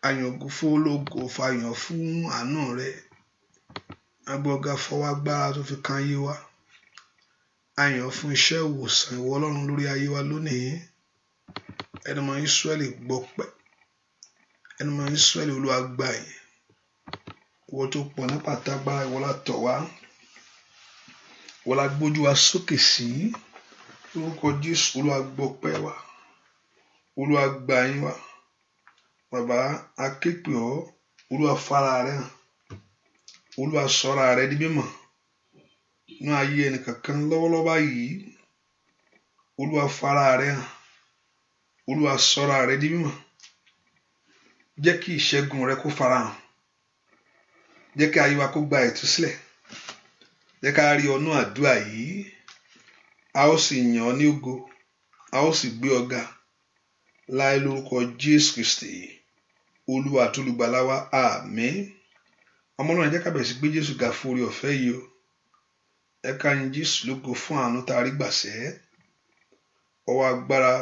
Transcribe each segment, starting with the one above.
àyàngún fún ológo fàyàn fún àánú rẹ agbọ́gá fọwọ́ agbára tó fi kan ayé wa àyàn fún iṣẹ́ ìwòsàn ìwọ Ọlọ́run lórí ayé wa lónìí ẹnumọ Ísírẹ́lì gbọpẹ́ ẹnumọ Ísírẹ́lì Olúwa gbà yìí ìwọ tó pọ̀ ní pàtàgbára ìwọ la tọ̀ wá ìwọ la gbójú wa sókè sí lórúkọ Jésù Olúwa gbọpẹ́ wa Olúwa gbà yín wa bàbá akéèpé ọ Olúwa fara rẹ hàn Olúwa sọra rẹ di mímọ̀ ní ayé ẹnìkankan lọ́wọ́lọ́wọ́ báyìí Olúwa fara rẹ hàn Olúwa sọra rẹ di mímọ̀ jẹ́ kí ìṣẹ́gun rẹ kó fara hàn jẹ́ kí ayé wa kó gba ìtúsílẹ̀ jẹ́ ká rí ọnú àdúrà yìí a ó sì yàn ọ́ ní ògo a ó sì gbé ọ ga láì lórúkọ Jésù Kristi Olúwa àti olùgbàlà wa àmín ọmọ náà jẹ́ ká bẹ̀rẹ̀ sí gbé Jésù ga fún oore ọ̀fẹ́ yìí o ẹ ká yìn Jésù lógo fún àánú tá a rí gbàṣẹ́ ọwọ́ agbára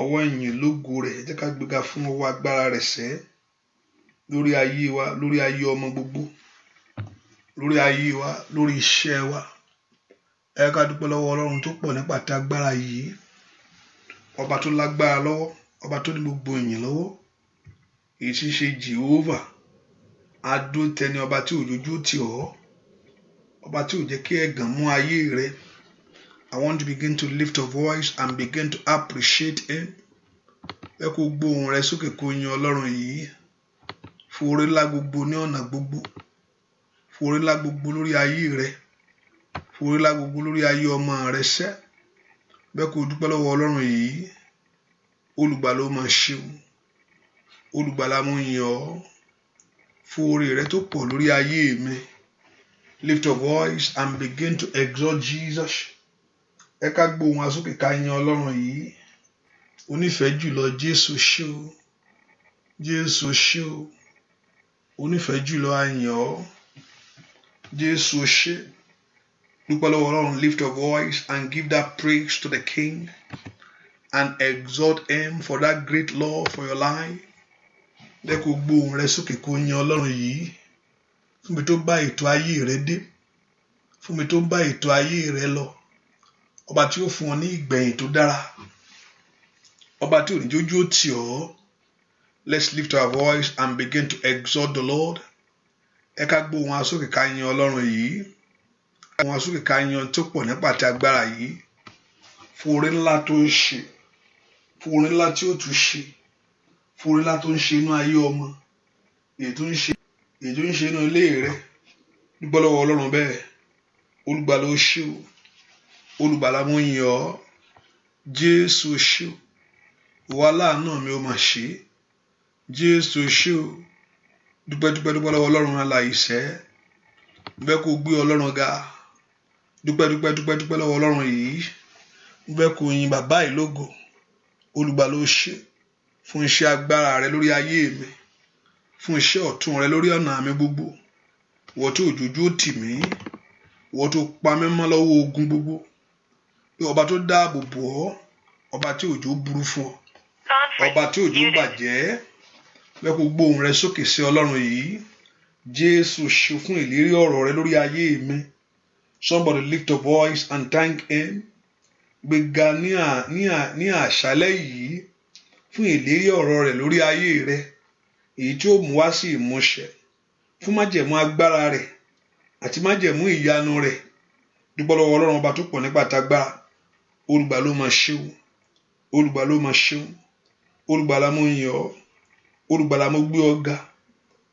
ọwọ́ ìyìn lógo rẹ̀ ẹ jẹ́ ká gbéga fún ọwọ́ agbára rẹ̀ sẹ́ lórí ayé wa lórí ayé ọmọ gbogbo lórí ayé wa lórí iṣẹ́ wa ẹ ká dúpẹ́ lọ́wọ́ Ọlọ́run tó pọ̀ nípa tí agbára yìí ọba tó lágbára lọ́wọ́ ọba tó ní gbogbo ìyìn lọ́wọ́ èyí tí ń ṣe Jehovah adó tẹni ọba tí òjòjú tì ọ́ ọba tí ò jẹ́ kí ẹ̀gàn mú ayé rẹ. I want to begin to lift your voice and begin to appreciate him. Ẹ kó gbóhùn rẹ sókè kó yin Ọlọ́run yìí fún oore ńlá gbogbo ní ọ̀nà gbogbo fún oore ńlá gbogbo lórí ayé rẹ fún oore ńlá gbogbo lórí ayé ọmọ rẹ sẹ́ bẹ́ẹ̀ kó dúpẹ́ lọ́wọ́ Ọlọ́run yìí olùgbàlà ó máa ṣeun olùgbàlà mú yìn ọ́ fún oore rẹ tó pọ̀ lórí ayé mi. Lift your voice and begin to exalt Jesus. Ẹ ká gbóhùn wa sókè ká yin Ọlọ́run yìí onífẹ̀ẹ́ jùlọ Jésù ṣé o Jésù ṣé o onífẹ̀ẹ́ jùlọ a yìn ọ́ Jésù ṣé dúpẹ́ lọ́wọ́ Ọlọ́run. Lift your voice and give that praise to the King and exalt him for that great love for your life. Ẹ kó gbóhùn rẹ sókè kó yin Ọlọ́run yìí fún mi tó bá ètò ayé rẹ dé fún mi tó bá ètò ayé rẹ lọ ọba tí ó fún ọ ní ìgbẹ̀yìn tó dára ọba tí ò ní jójú ó tì ọ́. Let's lift our voice and begin to exalt the Lord. Ẹ ká gbóhùn wa sókè ká yin Ọlọ́run yìí gbóhùn wa sókè ká yin tó pọ̀ nípa ti agbára yìí fún oore ńlá tó ń ṣe fún oore ńlá tí ó tún ṣe fún oore ńlá tó ń ṣe inú ayé ọmọ èyí tó ń ṣe inú ilé rẹ dúpẹ́ lọ́wọ́ Ọlọ́run bẹ́ẹ̀ olùgbàlà ó ṣé o olùgbàlà mú yìn ọ́ Jésù ṣé o ìwọ aláàánú mi ó máa ṣe Jésù ṣé o dúpẹ́ lọ́wọ́ Ọlọ́run alààyè sẹ́ bẹ́ẹ̀ kó gbé Ọlọ́run ga dúpẹ́ lọ́wọ́ Ọlọ́run yìí bẹ́ẹ̀ kó yin bàbá yìí lógo olùgbàlà ó ṣé fún iṣẹ́ agbára rẹ lórí ayé mi fún iṣẹ́ ọ̀tún rẹ lórí ọ̀nà mi gbogbo ìwọ tó òjòjú ó tì mí ìwọ tó pa mí mọ́ lọ́wọ́ ogun gbogbo ọba tó dáàbò bò ọ́ ọba tí òjò burú fún ọ ọba tí òjò bàjẹ́ bẹ́ẹ̀ kó gbóhùn rẹ sókè sí Ọlọ́run yìí Jésù ṣe fún ìlérí ọ̀rọ̀ rẹ lórí ayé mi. Somebody lift your voice and thank him. Gbéga ní àṣálẹ́ yìí fún ìlérí ọ̀rọ̀ rẹ lórí ayé rẹ èyí tí ó mú wá sí ìmúṣẹ fún májẹ̀mú agbára rẹ̀ àti májẹ̀mú ìyanu rẹ̀ dúpẹ́ lọ́wọ́ Ọlọ́run ọba tó pọ̀ nípa tagbára olùgbàlà ló máa ṣeun olùgbàlà ló máa ṣeun olùgbàlà mo yìn ọ́ olùgbàlà mo gbé ọ ga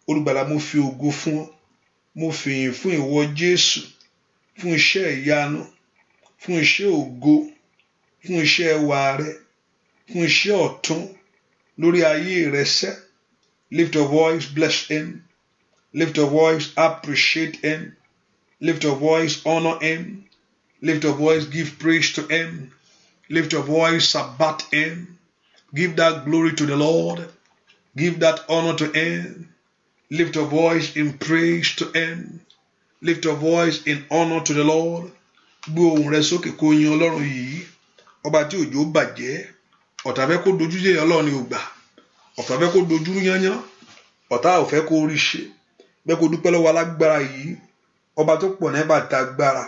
olùgbàlà mo fi ògo fún ọ mo fi ìyìn fún ìwọ Jésù fún iṣẹ́ ìyanu fún iṣẹ́ ògo fún iṣẹ́ ẹwà rẹ fún iṣẹ́ ọ̀tun lórí ayé rẹ sẹ́. Lift your voice, bless him. Lift your voice, appreciate him. Lift your voice, honor him. Lift your voice, give praise to him. Lift your voice, sabbat him. Give that glory to the Lord. Give that honor to him. Lift your voice in praise to him. Lift your voice in honor to the Lord. Gbé ohùn rẹ sókè kó yin Ọlọ́run yìí ọba tí òjò bàjẹ́ ọ̀tá fẹ́ kó dojú jẹ́ Ọlọ́run ní ògbà ọ̀tá fẹ́ kó dojúrú yányán, ọ̀tá ò fẹ́ kó rí ṣe. Bẹ́ẹ̀ kó dúpẹ́ lọ́wọ́ alágbára yìí, ọba tó pọ̀ ní bàtà agbára,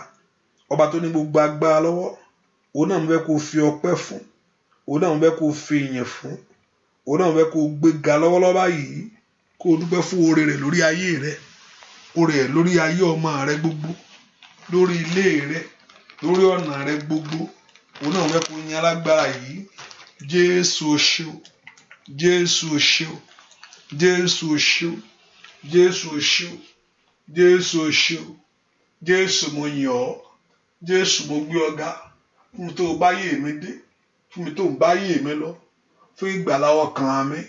ọba tó ní gbogbo agbára lọ́wọ́. Òun náà ń fẹ́ kó fi ọpẹ́ fún, òun náà ń fẹ́ kó fi ìyìn fún, òun náà ń fẹ́ kó gbéga lọ́wọ́lọ́wọ́ báyìí, kó dúpẹ́ fún oore rẹ̀ lórí ayé rẹ̀, oore rẹ̀ lórí ayé ọmọ rẹ̀ gbogbo, lórí ilé rẹ̀, lórí ọ̀nà rẹ̀ gbogbo. Òun náà ń fẹ́ kó yin alágbára yìí. Jésù o ṣé o, Jésù o ṣé o, Jésù o ṣé o, Jésù o ṣé o, Jésù o ṣé o, Jésù mo yìn ọ́, Jésù mo gbé ọ ga fún mi tó bá yé mi dé, fún mi tó bá yé mi lọ, fún ìgbàlà ọkàn mi,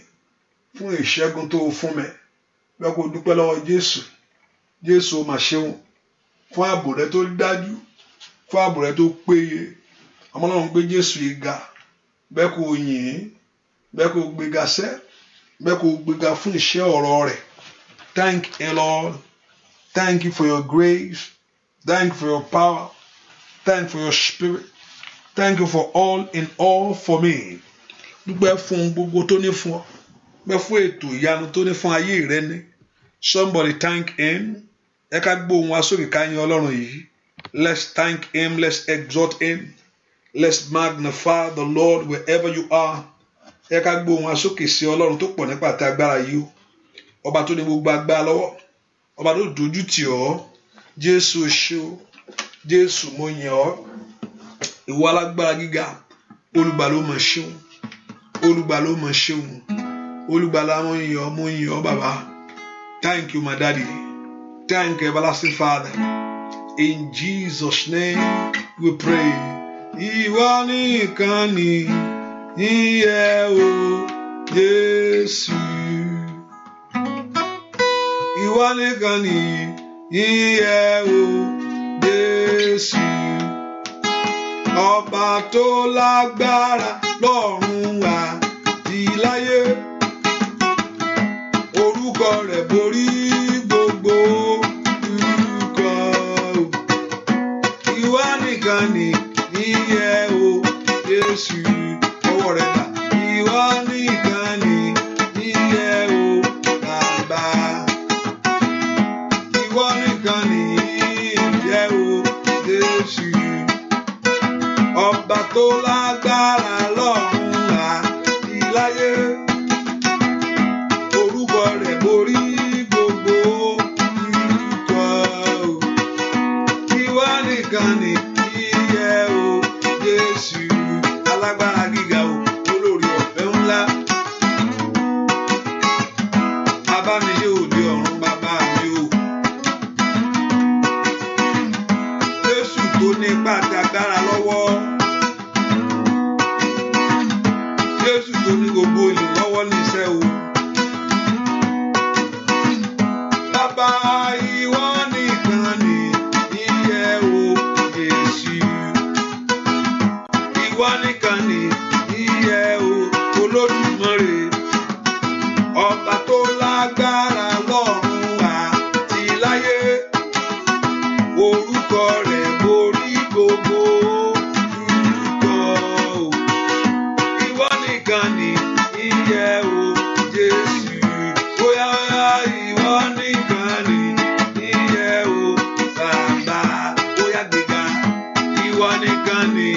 fún ìṣẹ́gun tó fún mi. Bẹ́ẹ̀ kó dúpẹ́ lọ́wọ́ Jésù. Jésù o mà ṣeun fún ààbò rẹ tó dájú, fún ààbò rẹ tó péye. Ọmọ Ọlọ́run gbé Jésù yìí ga. Bẹ́ẹ̀ kó yìn, bẹ́ẹ̀ kó gbéga sẹ́, bẹ́ẹ̀ kó gbéga fún iṣẹ́ ọ̀rọ̀ rẹ̀. Thank you, Lord. Thank you for your grace. Thank you for your power. Thank you for your spirit. Thank you for all in all for me. Dúpẹ́ fún gbogbo tó ní fún ọ. Dúpẹ́ fún ètò ìyanu tó ní fún ayé rẹ ní. Somebody thank him. Ẹ ká gbóhùn wa sókè ká yìn Ọlọ́run yìí. Let's thank him. Let's exalt him. Let's magnify the Lord wherever you are. Ẹ ká gbóhùn wa sókè sí Ọlọ́run tó pọ̀ nípa àti agbára yìí o. Ọba tó ní gbogbo agbára lọ́wọ́. Ọba tó dojú tì ọ́. Jésù ṣé o. Jésù mo yìn ọ́. Ìwọ alágbára gíga. Olùgbà ló mọ̀ ṣeun. Olùgbà ló mọ̀ ṣeun. Olùgbà la mo yìn ọ́ bàbá. Thank you, my daddy. Thank you, everlasting Father. In Jesus' name we pray. Ìwọ nìkan ni ìyè o, Jésù. Ìwọ nìkan ni ìyè o, Jésù. Ọba tó lágbára lọ́run àti láyé. Orúkọ rẹ̀ borí gbogbo orúkọ. Ìwọ nìkan ni ìyè o, Jésù. Ọwọ́ rẹ̀ dà. Ìwọ nìkan ni ìyè o, Bàbá. Ìwọ nìkan ni ìyè o, Jésù. Ọba tó lágbára lọ́run àti láyé. Orúkọ rẹ̀ borí gbogbo orúkọ. Ìwọ nìkan ni ìyè o, Jésù. Alágbára gíga o, olórí ọ̀fẹ́ ńlá. Abánilé òde ọ̀run bàbá mi o. Jésù tó ní pàtẹ agbára lọ́wọ́. Jésù tó ní gbogbo ìlọ́wọ́ níṣẹ́ o. Bàbá ìwọ nìkan ni ìyè o, Jésù. Ìwọ nìkan ni ìyè o, Olódùmarè. Ọba tó lágbára lọ́run àti láyé. Orúkọ rẹ̀ borí gbogbo orúkọ. Ìwọ nìkan ni ìyè o, Jésù. Bóyá ìwọ nìkan ni ìyè o, Bàbá. Bóyá gbéga. Ìwọ nìkan ni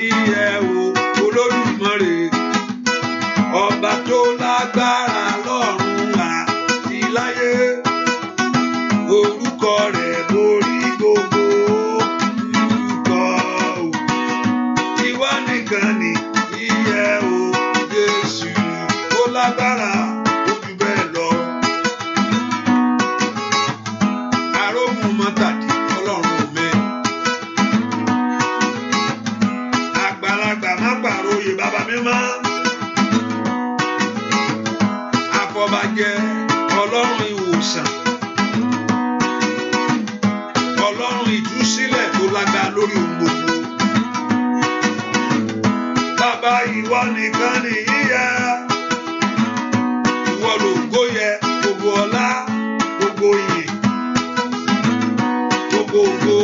ìyè o, Olódùmarè. Ọba tó lágbára lọ́run àti láyé. Orúkọ rẹ̀ borí gbogbo orúkọ. Ìwọ nìkan ni ìyè o, Jésù. Ó lágbára ó jù bẹ́ẹ̀ lọ. Arógun mọ́tàdí Ọlọ́run mi. Àgbàlagbà má pàròyè bàbá mi mọ́. Àfọ̀bàjẹ́ Ọlọ́run ìwòsàn. Ọlọ́run ìtúsílẹ̀ tó lágbára lórí ohun gbogbo. Bàbá ìwọ nìkan ni ìyè. Ìwọ lògo yẹ, gbogbo ọlá, gbogbo ìyìn, gbogbo ògo,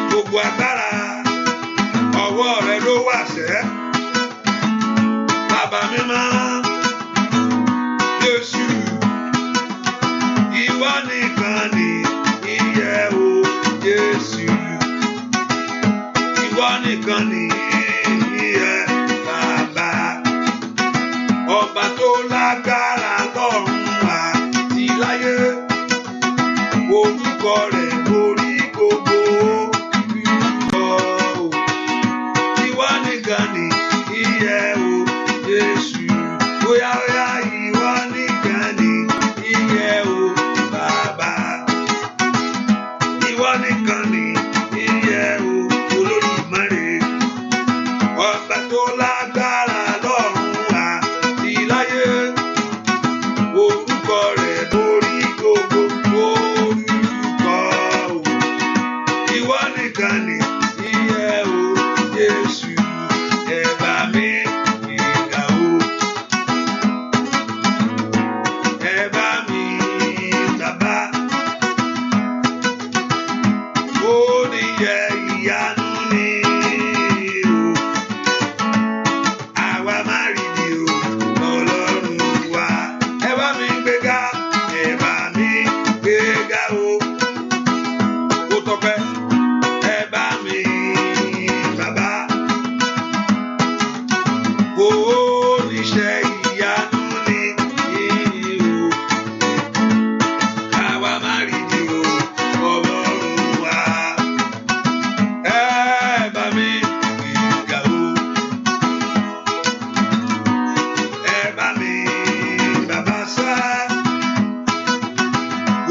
gbogbo agbára. Ọwọ́ rẹ ló wà sẹ́. Bàbá mímọ́. tó lágbára lọ́run àti láyé, orúkọ rẹ̀ borí gbogbo orúkọ. Ìwọ nìkan ni ìyè o Jésù, bóyá ìwọ nìkan ni ìyè o Bàbá, ìwọ nìkan ni ìyè o Olódùmarè, ọba tó lágbára lọ́run àti láyé, orúkọ rẹ̀ borí gbogbo orúkọ. Ìwọ nìkan ni ìyè o Jésù, ẹ bá mi gbéga o, ẹ bá mi bàbá, oníyẹ ìyanu ni o, àwa máa rí ni o, Ọlọ́run wa. Ẹ bá mi gbéga, ẹ bá mi gbéga o, ó tọ́pẹ́. Ẹ bá mi bàbá, oníṣẹ́ ìyanu ni o, àwa máa rí ni o, Ọlọ́run wa. Ẹ bá mi gbéga o, ẹ bá mi bàbá sá,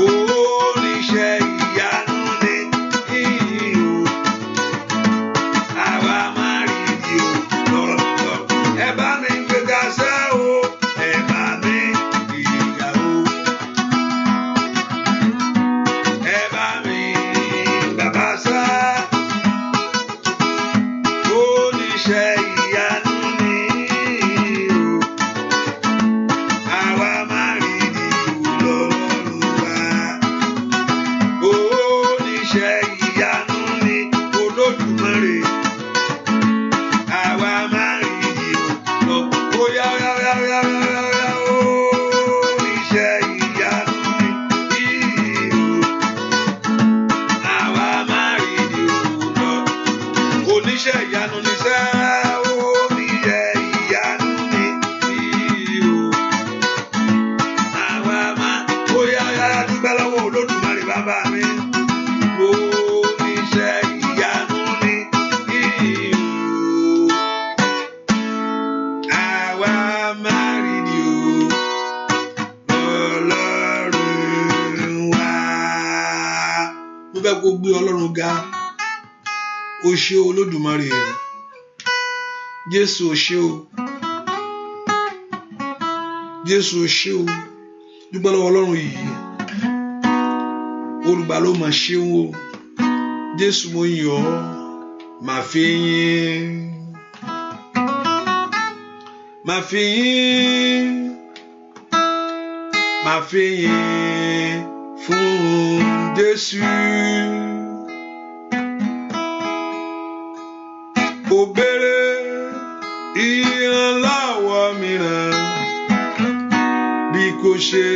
oníṣẹ́ ìyanu ni o, àwa máa rí ni o, lọ́rọ̀. Ẹ bá mi gbéga sá o, ẹ bá mi gbéga o, ẹ bá mi bàbá sá, oníṣẹ́ ìyanu ni o, àwa máa rí ni o, Ọlọ́run wa. Oníṣẹ́ ìyanu ni Olódùmarè, àwa máa rí ni o, bóyá oníṣẹ́ ìyanu ni o, àwa máa rí ni o, oníṣẹ́ ìyanu ni sẹ́, oníṣẹ́ ìyanu ni o, àwa máa, bóyá dúpẹ́ lọ́wọ́ Olódùmarè bàbá mi, oníṣẹ́ ìyanu ni o, àwa máa rí ni o, Ọlọ́run wa. Mo fẹ́ kó gbé Ọlọ́run ga. O ṣé Olódùmarè, Jésù o ṣé o, Jésù o ṣé o, dúpẹ́ lọ́wọ́ Ọlọ́run yìí, olùgbà ló mà ṣeun o, Jésù mo yìn ọ́, màá fi yìn, màá fi yìn, màá fi yìn fún Jésù. Ó béèrè ìrànlọ́wọ́ mìíràn bí kò ṣe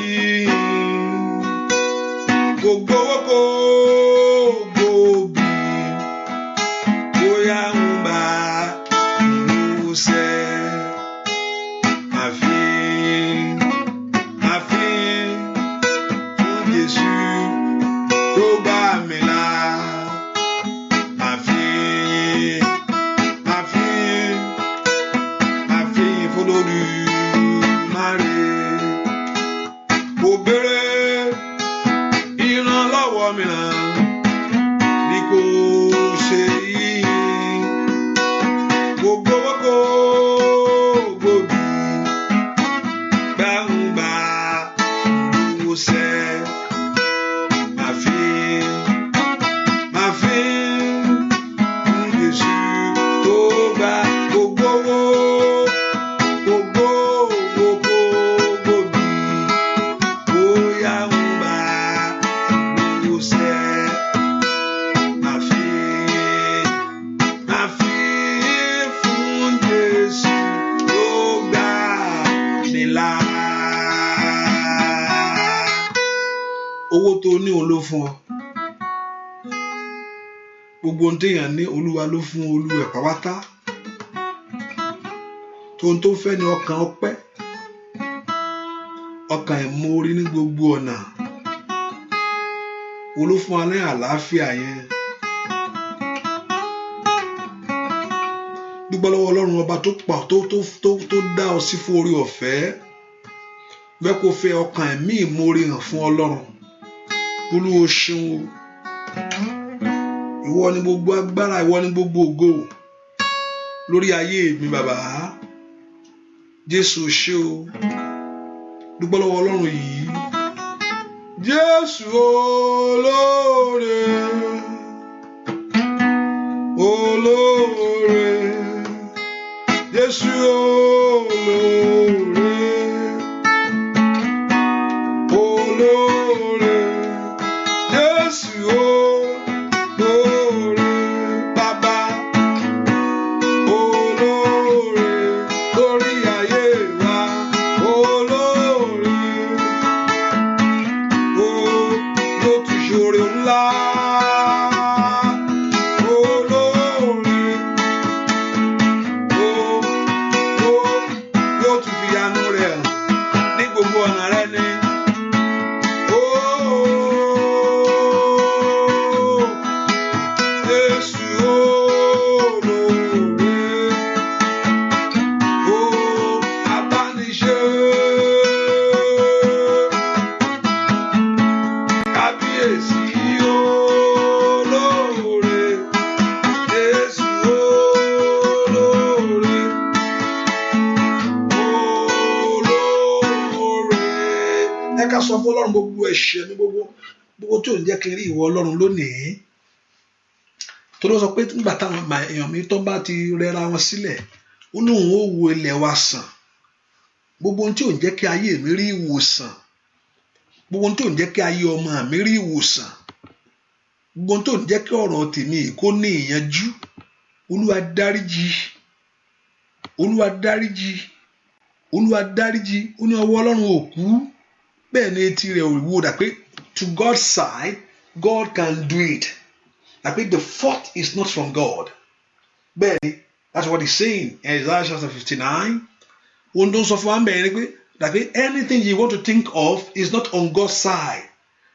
yìnyín, kò gbowó kò gbòbí, bóyá ń bá ìmúṣẹ. Màá fi fún Jésù tó bá mi là. Màá fi fún Olódùmarè. Ó béèrè ìrànlọ́wọ́ mìíràn bí kò ṣe yìí, kò gbowó kò gbòbí, gbàǹgbà ìmúṣẹ. Màá fi fún Jésù tó bá gbogbo owó, gbogbo gbòbí, bóyá ń bá ìmúṣẹ. Màá fi fún Jésù tó gbà mí là. Owó tó ní òun ló fún ọ, gbogbo ohun téèyàn ní Olúwa ló fún Olúwa pàwátá. Tóun tó fẹ́ ni ọkàn ọpẹ́, ọkàn ìmoore ní gbogbo ọ̀nà. Olúfún wa ní àlàáfíà yẹn. Dúpẹ́ lọ́wọ́ Ọlọ́run ọba tó dá ọ sí fún orí ọ̀fẹ́. Bẹ́ẹ̀ kó fẹ́ ọkàn ẹ̀mí ìmoore hàn fún Ọlọ́run. Olúwa ṣeun o. Ìwọ ni gbogbo agbára, ìwọ ni gbogbo ògo lórí ayé mi bàbá. Jésù ṣé o. Dúpẹ́ lọ́wọ́ Ọlọ́run yìí. Jésù olóore, olóore, Jésù olóore, olóore, Jésù olóore, Bàbá olóore lórí ayé wa, olóore, yóò tún ṣoore ńlá. Sọ fún Ọlọ́run gbogbo ẹ̀ṣẹ̀ mi, gbogbo tí ò ń jẹ́ kí n rí ìwọ Ọlọ́run lónìí. Torí ó sọ pé nígbà táwọn èèyàn mi tó bá ti rẹra wọn sílẹ̀, ó lóun ó wo ilẹ̀ wa sàn. Gbogbo ohun tí ò ń jẹ́ kí ayé mi rí ìwòsàn, gbogbo ohun tí ò ń jẹ́ kí ayé ọmọ mi rí ìwòsàn, gbogbo ohun tí ò ń jẹ́ kí ọ̀rọ̀ tèmi kó ní ìyanjú, Olúwa dáríjì, Olúwa dáríjì, Olúwa dáríjì. Ó ní ọwọ́ Ọlọ́run ò kú, bẹ́ẹ̀ ni etí rẹ̀ ò wò. Dà pé to God's side, God can do it. Dà pé the fault is not from God. Bẹ́ẹ̀ ni, that's what he's saying in Isaiah chapter 59. Ohun tó ń sọ fún wa bẹ́ẹ̀ ni pé dà pé anything you want to think of is not on God's side.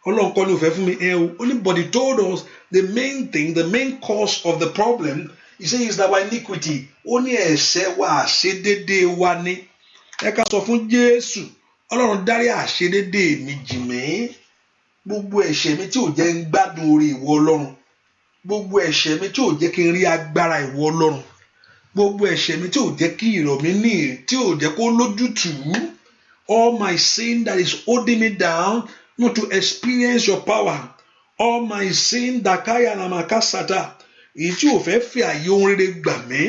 Ọlọ́run kọ́ ni ò fẹ́ fún mi ẹ o. Only but he told us the main thing, the main cause of the problem, he says is our iniquity. Ó ní ẹ̀ṣẹ̀ wa, àṣedédé wa ni. Ẹ ká sọ fún Jésù. Ọlọ́run dárí àṣedédé mi jì mí. Gbogbo ẹ̀ṣẹ̀ mi tí ò jẹ́ ń gbádùn orí ìwọ Ọlọ́run. Gbogbo ẹ̀ṣẹ̀ mi tí ò jẹ́ kí n rí agbára ìwọ Ọlọ́run. Gbogbo ẹ̀ṣẹ̀ mi tí ò jẹ́ kí ìrọ̀ mi ní, tí ò jẹ́ kó lójútùú. All my sin that is holding me down not to experience your power. All my sin dakaya namakasata. Èyí tí ò fẹ́ fi àyè ohun rere gbà mí.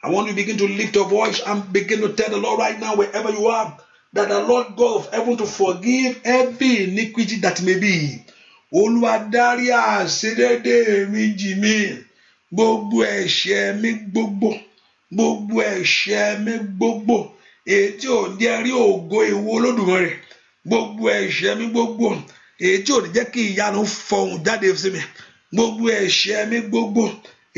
I want you to begin to lift your voice and begin to tell the Lord right now, wherever you are, that the Lord God of heaven to forgive every iniquity that may be. Olúwa dárí àṣedédé mi jì mí. Gbogbo ẹ̀ṣẹ̀ mi gbogbo. Gbogbo ẹ̀ṣẹ̀ mi gbogbo. Èyí tí ò jẹ́ rí ògo ìwọ Olódùmarè. Gbogbo ẹ̀ṣẹ̀ mi gbogbo. Èyí tí ò jẹ́ kí ìyanu fọhùn jáde sí mi. Gbogbo ẹ̀ṣẹ̀ mi gbogbo.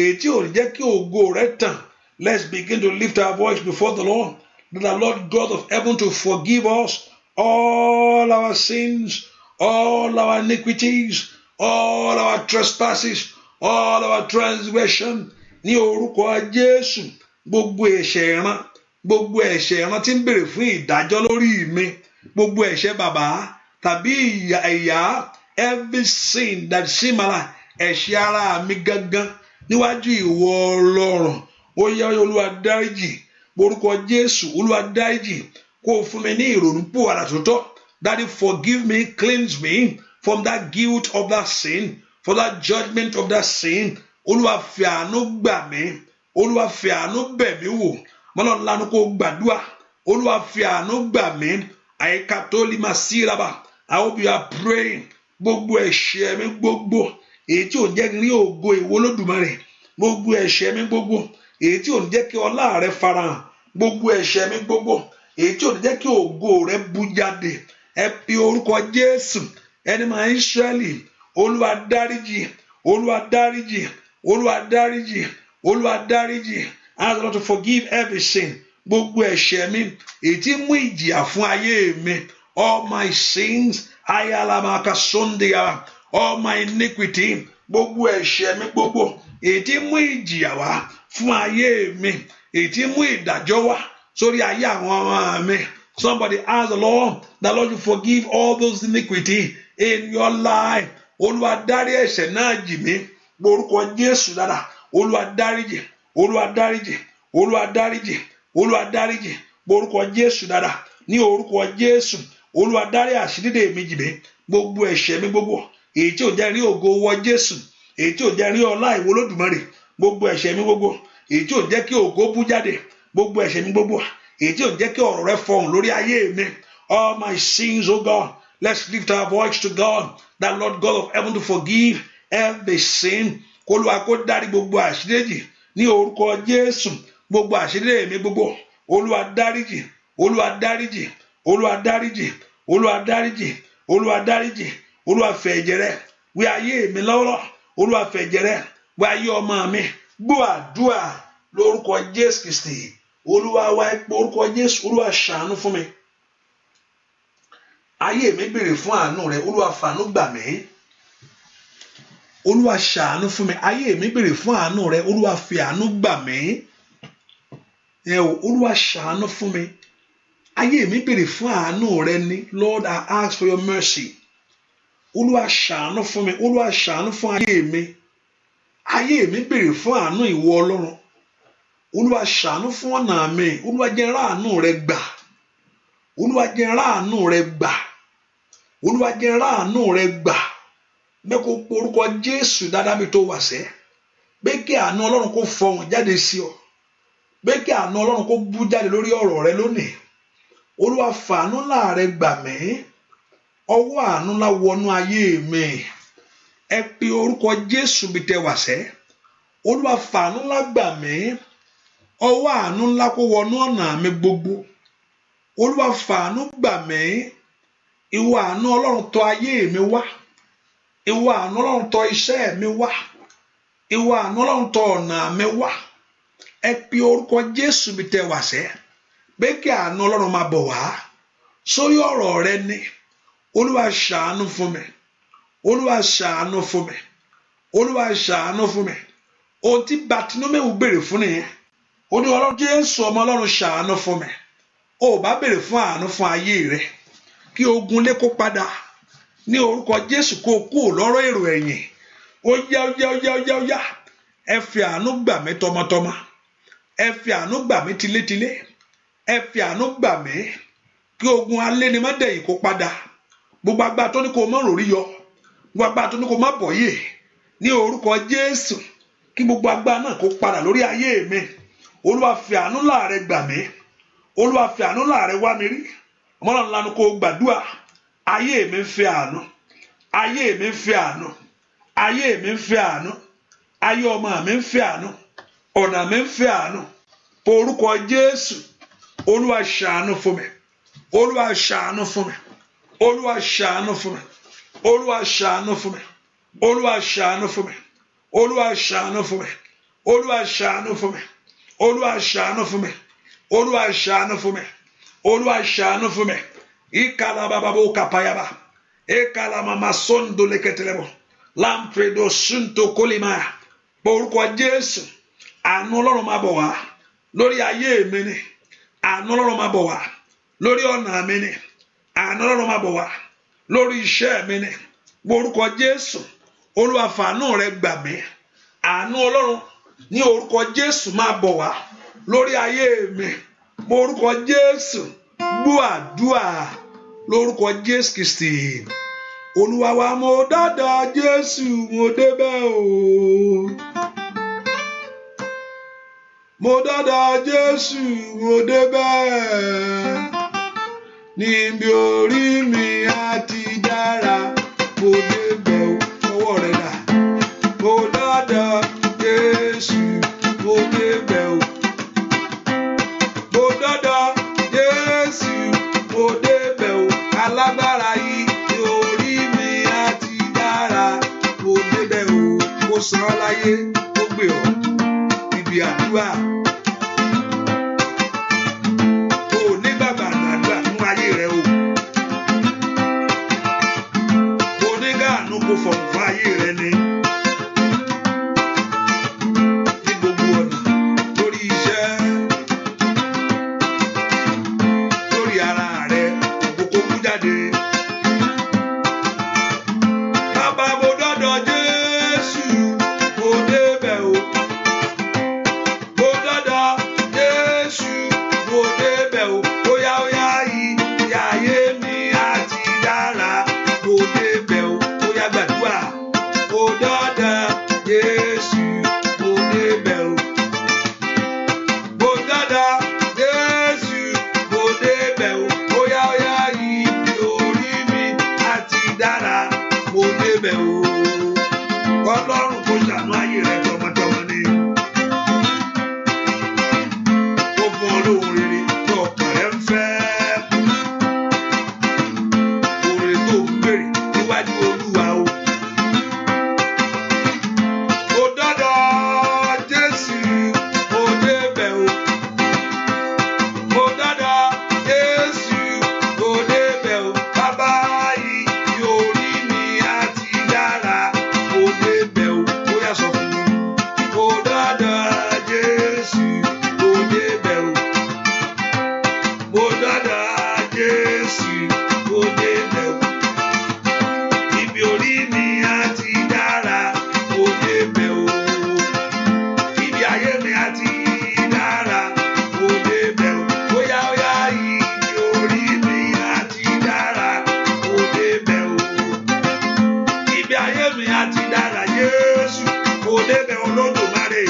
Èyí tí ò jẹ́ kí ògo rẹ̀ tàn. Let's begin to lift our voice before the Lord. That the Lord God of heaven to forgive us all our sins, all our iniquities, all our trespasses, all our transgression. Ní orúkọ Jésù, gbogbo ẹ̀ṣẹ̀ ìran, gbogbo ẹ̀ṣẹ̀ ìran tí ń béèrè fún ìdájọ́ lórí mi, gbogbo ẹ̀ṣẹ̀ bàbá tàbí ìyá, every sin that simala, ẹ̀ṣẹ̀ ara mi gangan níwájú ìwọ Ọlọ́run. Ó yá Olúwa dáríjì. Orúkọ Jésù, Olúwa dáríjì. Kó fún mi ní ìrònúpìwàdà tó tọ́. Daddy, forgive me, cleanse me from that guilt of that sin, for that judgment of that sin. Olúwa fi àánú gbà mí. Olúwa fi àánú bẹ̀ mí wò. Mọ́lọ́run lánàá kó gbàdúrà. Olúwa fi àánú gbà mí. Àyíká tó lè máa sí ìraba. I hope you are praying. Gbogbo ẹ̀ṣẹ̀ mi gbogbo. Èyí tí ò jẹ́ rí ògo ìwọ Olódùmarè. Gbogbo ẹ̀ṣẹ̀ mi gbogbo. Èyí tí ò jẹ́ kí ọlá rẹ farahàn. Gbogbo ẹ̀ṣẹ̀ mi gbogbo. Èyí tí ò jẹ́ kí ògo rẹ bú jáde. Ẹ pe orúkọ Jésù. Ẹni máa ń Ísírẹ́lì. Olúwa dáríjì. Olúwa dáríjì. Olúwa dáríjì. Olúwa dáríjì. Ask the Lord to forgive every sin. Gbogbo ẹ̀ṣẹ̀ mi. Èyí tí mú ìjìyà fún ayé mi. all my sins, all my iniquity, gbogbo ẹ̀ṣẹ̀ mi gbogbo, èyí tí mú ìjìyà wá fún ayé mi, èyí tí mú ìdájọ́ wá sórí ayé àwọn ọmọ mi. Somebody ask the Lord, you forgive all those iniquity in your life. Olúwa dárí ẹ̀ṣẹ̀ náà jì mí, orúkọ Jésù dára. Olúwa dáríjì, Olúwa dáríjì, Olúwa dáríjì, Olúwa dáríjì, orúkọ Jésù dára. Ní orúkọ Jésù, Olúwa dárí àṣírí mi jì mí, gbogbo ẹ̀ṣẹ̀ mi gbogbo, èyí tí ò jẹ́ rí ògo wọ Jésù, èyí tí ò jẹ́ rí ọlá ìwọ Olódùmarè, gbogbo ẹ̀ṣẹ̀ mi gbogbo, èyí tí ò jẹ́ kí ògo bú jáde, gbogbo ẹ̀ṣẹ̀ mi gbogbo, èyí tí ò jẹ́ kí ọ̀rọ̀ rẹ fọhùn lórí ayé mi. All my sins, oh God, let's lift our voice to God, that Lord God of heaven, to forgive every sin. Olúwa kó dárí gbogbo àṣírí jì ní orúkọ Jésù, gbogbo àṣírí mi gbogbo, Olúwa dáríjì, Olúwa dáríjì, Olúwa dáríjì, Olúwa dáríjì, Olúwa dáríjì, Olúwa fẹ̀ ẹ̀jẹ̀ rẹ̀ wẹ ayé mi lọ́wọ́, Olúwa fẹ̀ ẹ̀jẹ̀ rẹ̀ wẹ ayé ọmọ mi. Gbọ́ àdúrà lórúkọ Jésù Kristi. Olúwa wá ipò orúkọ Jésù. Olúwa ṣàánú fún mi. Ayé mi béèrè fún àánú rẹ̀, Olúwa fàánú gbà mí. Olúwa ṣàánú fún mi. Ayé mi béèrè fún àánú rẹ̀, Olúwa fi àánú gbà mí. Olúwa ṣàánú fún mi. Ayé mi béèrè fún àánú rẹ̀ ni. Lord, I ask for your mercy. Olúwa ṣàánú fún mi. Olúwa ṣàánú fún ayé mi. Ayé mi béèrè fún àánú ìwọ Ọlọ́run. Olúwa ṣàánú fún ọ̀nà mi. Olúwa jẹ́ n rí àánú rẹ gbà. Olúwa jẹ́ n rí àánú rẹ gbà. Olúwa jẹ́ n rí àánú rẹ gbà. Mẹ́kò orúkọ Jésù dáadáa mi tó wà sẹ́. Bẹ́ẹ̀ kí àánú Ọlọ́run kó fọhùn jáde sí ọ. Bẹ́ẹ̀ kí àánú Ọlọ́run kó bú jáde lórí ọ̀rọ̀ rẹ lónìí. Olúwa fàánú ńlá rẹ gbà mí. Ọwọ́ àánú ńlá wọnú ayé mi. Ẹ pe orúkọ Jésù bí tẹ́ wà sẹ́. Olúwa fàánú ńlá gbà mí. Ọwọ́ àánú ńlá kó wọnú ọ̀nà mi gbogbo. Olúwa fàánú gbà mí. Ìwọ àánú Ọlọ́run tọ̀ ayé mi wá. Ìwọ àánú Ọlọ́run tọ̀ iṣẹ́ mi wá. Ìwọ àánú Ọlọ́run tọ̀ ọ̀nà mi wá. Ẹ pe orúkọ Jésù bí tẹ́ wà sẹ́. Bẹ́ẹ̀ kí àánú Ọlọ́run máa bọ̀ wá sórí ọ̀rọ̀ rẹ ni. Olúwa ṣàánú fún mi. Olúwa ṣàánú fún mi. Olúwa ṣàánú fún mi. Ohun tí Bátíméù béèrè fún nìyẹn. Ó ní Ọlọ́run Jésù ọmọ Ọlọ́run ṣàánú fún mi. Ó bá béèrè fún àánú fún ayé rẹ, kí ogun lé kó padà ní orúkọ Jésù, kó kú lọ́rọ̀ èrò ẹ̀yìn. Ó yá. Ẹ fi àánú gbà mí tọmọtọmọ. Ẹ fi àánú gbà mí tilétilé. Ẹ fi àánú gbà mí kí ogun alẹ́ ni má dẹ̀yìn kó padà. Gbogbo agbára tó ní kó má ròrí yọ. Gbogbo agbára tó ní kó má bọ̀yè. Ní orúkọ Jésù, kí gbogbo agbára náà kó padà lórí ayé mi. Olúwa fi àánú ńlá rẹ gbà mí. Olúwa fi àánú ńlá rẹ wá mi rí. Ọmọ Ọlọ́run lanu kó gbàdúrà. Ayé mi ń fẹ́ àánú. Ayé mi ń fẹ́ àánú. Ayé mi ń fẹ́ àánú. Ayé ọmọ mi ń fẹ́ àánú. Ọ̀nà mi ń fẹ́ àánú. Orúkọ Jésù. Olúwa ṣàánú fún mi. Olúwa ṣàánú fún mi. Olúwa ṣàánú fún mi. Olúwa ṣàánú fún mi. Olúwa ṣàánú fún mi. Olúwa ṣàánú fún mi. Olúwa ṣàánú fún mi. Olúwa ṣàánú fún mi. Olúwa ṣàánú fún mi. Olúwa ṣàánú fún mi. Ikala bababo kapayaba. Ekala mama sondo leketelebo. Lampredo sunto kolimaya. Orúkọ Jésù. Àánú Ọlọ́run máa bọ̀ wá lórí ayé mi ni. Àánú Ọlọ́run máa bọ̀ wá lórí ọ̀nà mi ni. Àánú Ọlọ́run máa bọ̀ wá lórí iṣẹ́ mi ni. Orúkọ Jésù. Olúwa fàánú rẹ gbà mí. Àánú Ọlọ́run ní orúkọ Jésù máa bọ̀ wá lórí ayé mi. Orúkọ Jésù. Gbọ́ àdúrà lórúkọ Jésù Kristi. Olúwa wa, mo dáadáa Jésù, mo débẹ̀ o. Mo dáadáa Jésù, mo débẹ̀. Níbi orí mi àti dára, mo débẹ̀ o. Ọwọ́ rẹ̀ dà. Mo dáadáa Jésù, mo débẹ̀ o. Mo dáadáa Jésù, mo débẹ̀ o. Alágbára yìí ní orí mi àti dára, mo débẹ̀ o. Mo sàn án láyé, ó gbé ọ ibi àdúrà. O ní bàbá àdúrà fún ayé rẹ o. Jésù kò débẹ̀ o. Ibi orí mi á ti dára kò débẹ̀ o. Ibi ayé mi á ti dára kò débẹ̀ o. Óyá óyá ibi orí mi á ti dára kò débẹ̀ o. Ibi ayé mi á ti dára Jésù kò débẹ̀ Olódùmarè.